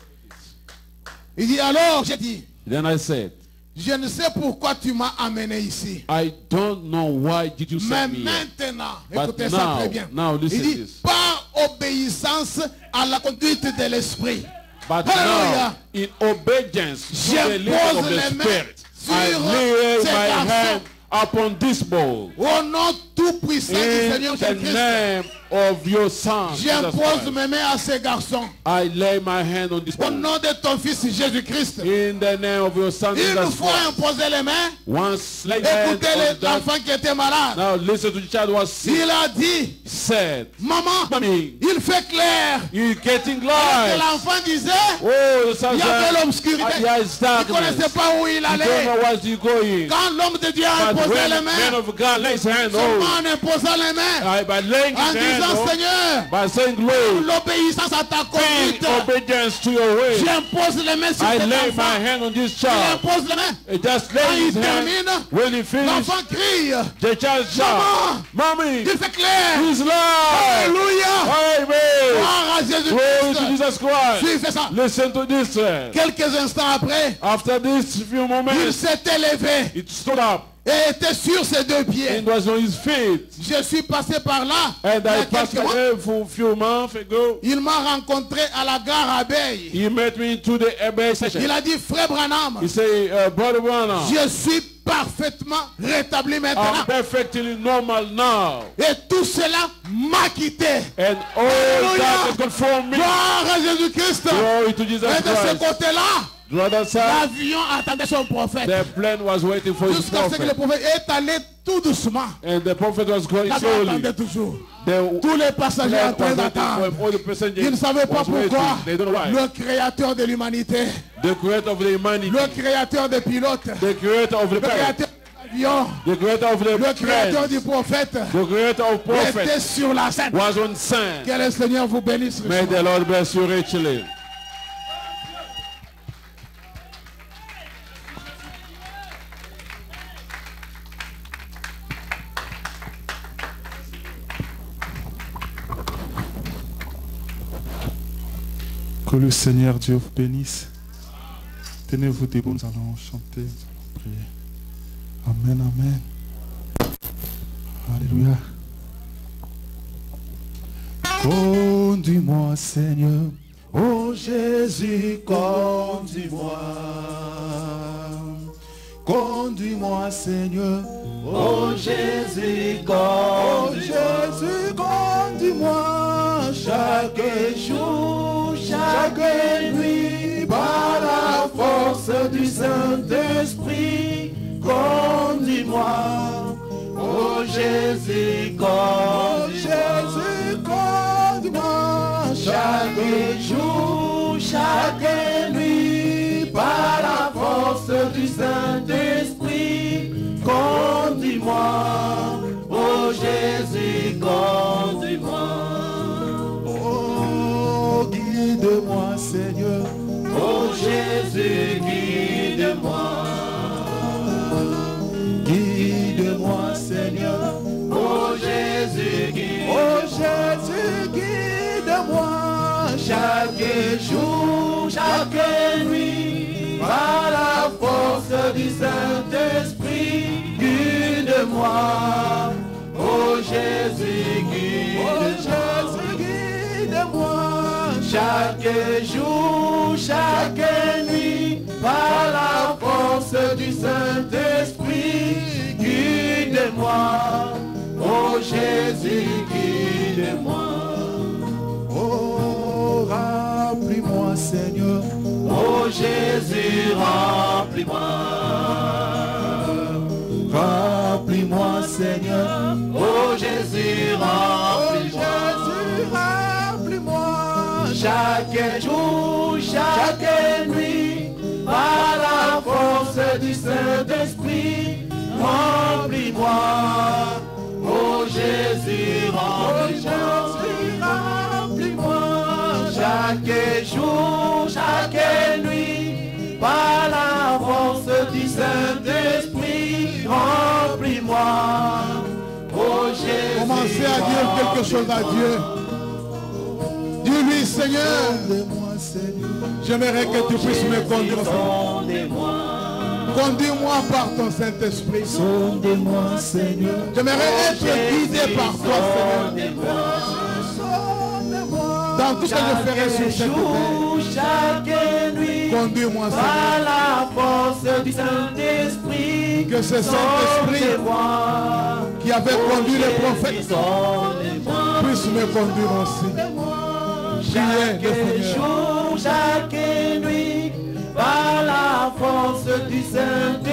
Il dit alors, j'ai dit, Then I said, je ne sais pourquoi tu m'as amené ici. I don't know why did you Mais send me here. maintenant, But écoutez ça now- très bien. now listen Il dit, this. par obéissance à la conduite de l'esprit. But Hallelujah. now, in obedience to the leading J'impose of the les mains Spirit, I sur lay ces my garçons. hand upon this bowl. Au nom tout puissant du In Seigneur the Jésus-Christ, name of your Son, Jesus j'impose Christ, mes mains à ces garçons. I lay my hand on this Au bowl. nom de ton Fils Jésus-Christ, In the name of your Son, il nous Jesus faut Christ. imposer les mains. Once lay hands Écoutez on that. l'enfant qui était malade. Now listen to the child was sick. Il a dit, Said, maman, Mommy, il fait clair. you're getting Et light. l'enfant disait, Oh, the son il y avait said, l'obscurité. yeah, it's Il ne darkness. connaissait pas où il You don't allait. know where he's going. Quand l'homme de Dieu a But imposé when les the man mains, of God lays hand seulement on, en imposant les mains, by laying en his hand disant, on, Seigneur, by saying, Lord, l'obéissance à ta pay conduite, obedience to your way. j'impose les mains sur I cet lay my enfant. hand on this Il child. impose les mains. It just Quand lay his il hand. termine, When he finished, l'enfant crie, the child shout, Mommy, il fait clair. he's live. Alléluia. Amen. Gloire à Glory to Jésus-Christ. Jesus Christ. Suivez ça. Listen to this. Quelques instants après, After this few il moments, s'est élevé it stood up. et était sur ses deux pieds. and was on his feet. Je suis passé par là. And il y a I passed quelques mois. there for a few months ago. Il m'a rencontré à la gare Abeille. He met me to the Abbey session. Il a dit, frère Branham, He said, Brother Branham, je suis parfaitement rétabli maintenant. I'm perfectly normal now. Et tout cela m'a quitté. And all Hallelujah. that is good for me. Gloire à Jésus-Christ. Glory to Jesus Et de ce Christ. côté-là, The other side, l'avion attendait son prophète. the plane was waiting for his Jusqu'à ce que le prophet. prophète est allé tout doucement. And the prophet was going L'avion slowly. attendait toujours. The Tous les passagers en plane train was waiting for d'attendre. him. All the passengers Ils ne savaient pas was waiting. pourquoi. They don't know why. Le créateur de l'humanité, The creator of the humanity, le créateur des pilotes, the creator of the le planet, créateur de l'avion, the creator of the le créateur plane, du prophète the creator of était prophet sur la scène. was on scene. Que le Seigneur vous bénisse. May the Lord bless you richly. Que le Seigneur Dieu vous bénisse. Tenez-vous debout, nous allons chanter, nous allons prier. Amen, amen. Alléluia. Conduis-moi, Seigneur. Oh Jésus, conduis-moi. Conduis-moi, Seigneur. Oh Jésus, conduis-moi. Oh Jésus, conduis-moi chaque jour, chaque nuit, par la force du Saint-Esprit. Conduis-moi. Oh Jésus, conduis-moi chaque jour, chaque nuit, par la force du Saint-Esprit. Conduis-moi, oh Jésus, conduis-moi. Oh, guide-moi, Seigneur. Oh Jésus, guide-moi. Guide-moi, Seigneur. Oh Jésus, guide-moi. Oh Jésus, guide-moi. Chaque jour, chaque nuit, par la force du Saint-Esprit, guide-moi. Oh Jésus, guide-moi. Oh Jésus, guide-moi. Chaque jour, chaque nuit, par la force du Saint-Esprit, guide-moi. Oh Jésus, guide-moi. Oh, remplis-moi, Seigneur. Oh Jésus, remplis-moi. Remplis-moi, Seigneur. Oh Jésus, remplis-moi. Oh Jésus, remplis-moi. Chaque jour, chaque nuit, par la force du Saint-Esprit, remplis-moi. Oh Jésus, remplis-moi. Chaque jour, chaque nuit, par la force du Saint-Esprit, remplis-moi. Oh Jésus, Commencez à dire quelque chose à Dieu. Dis-lui, Seigneur, j'aimerais que tu puisses me conduire. Conduis-moi par ton Saint-Esprit. Sondez-moi, Seigneur. J'aimerais être guidé par toi, Seigneur. Dans tout ce que je ferai sur cette terre, chaque nuit, conduis-moi, par Seigneur. la force du Saint-Esprit, Que ce Saint-Esprit qui avait conduit les prophètes puisse me conduire aussi. Priez le chaque Seigneur. jour, chaque nuit, par la force du Saint-Esprit.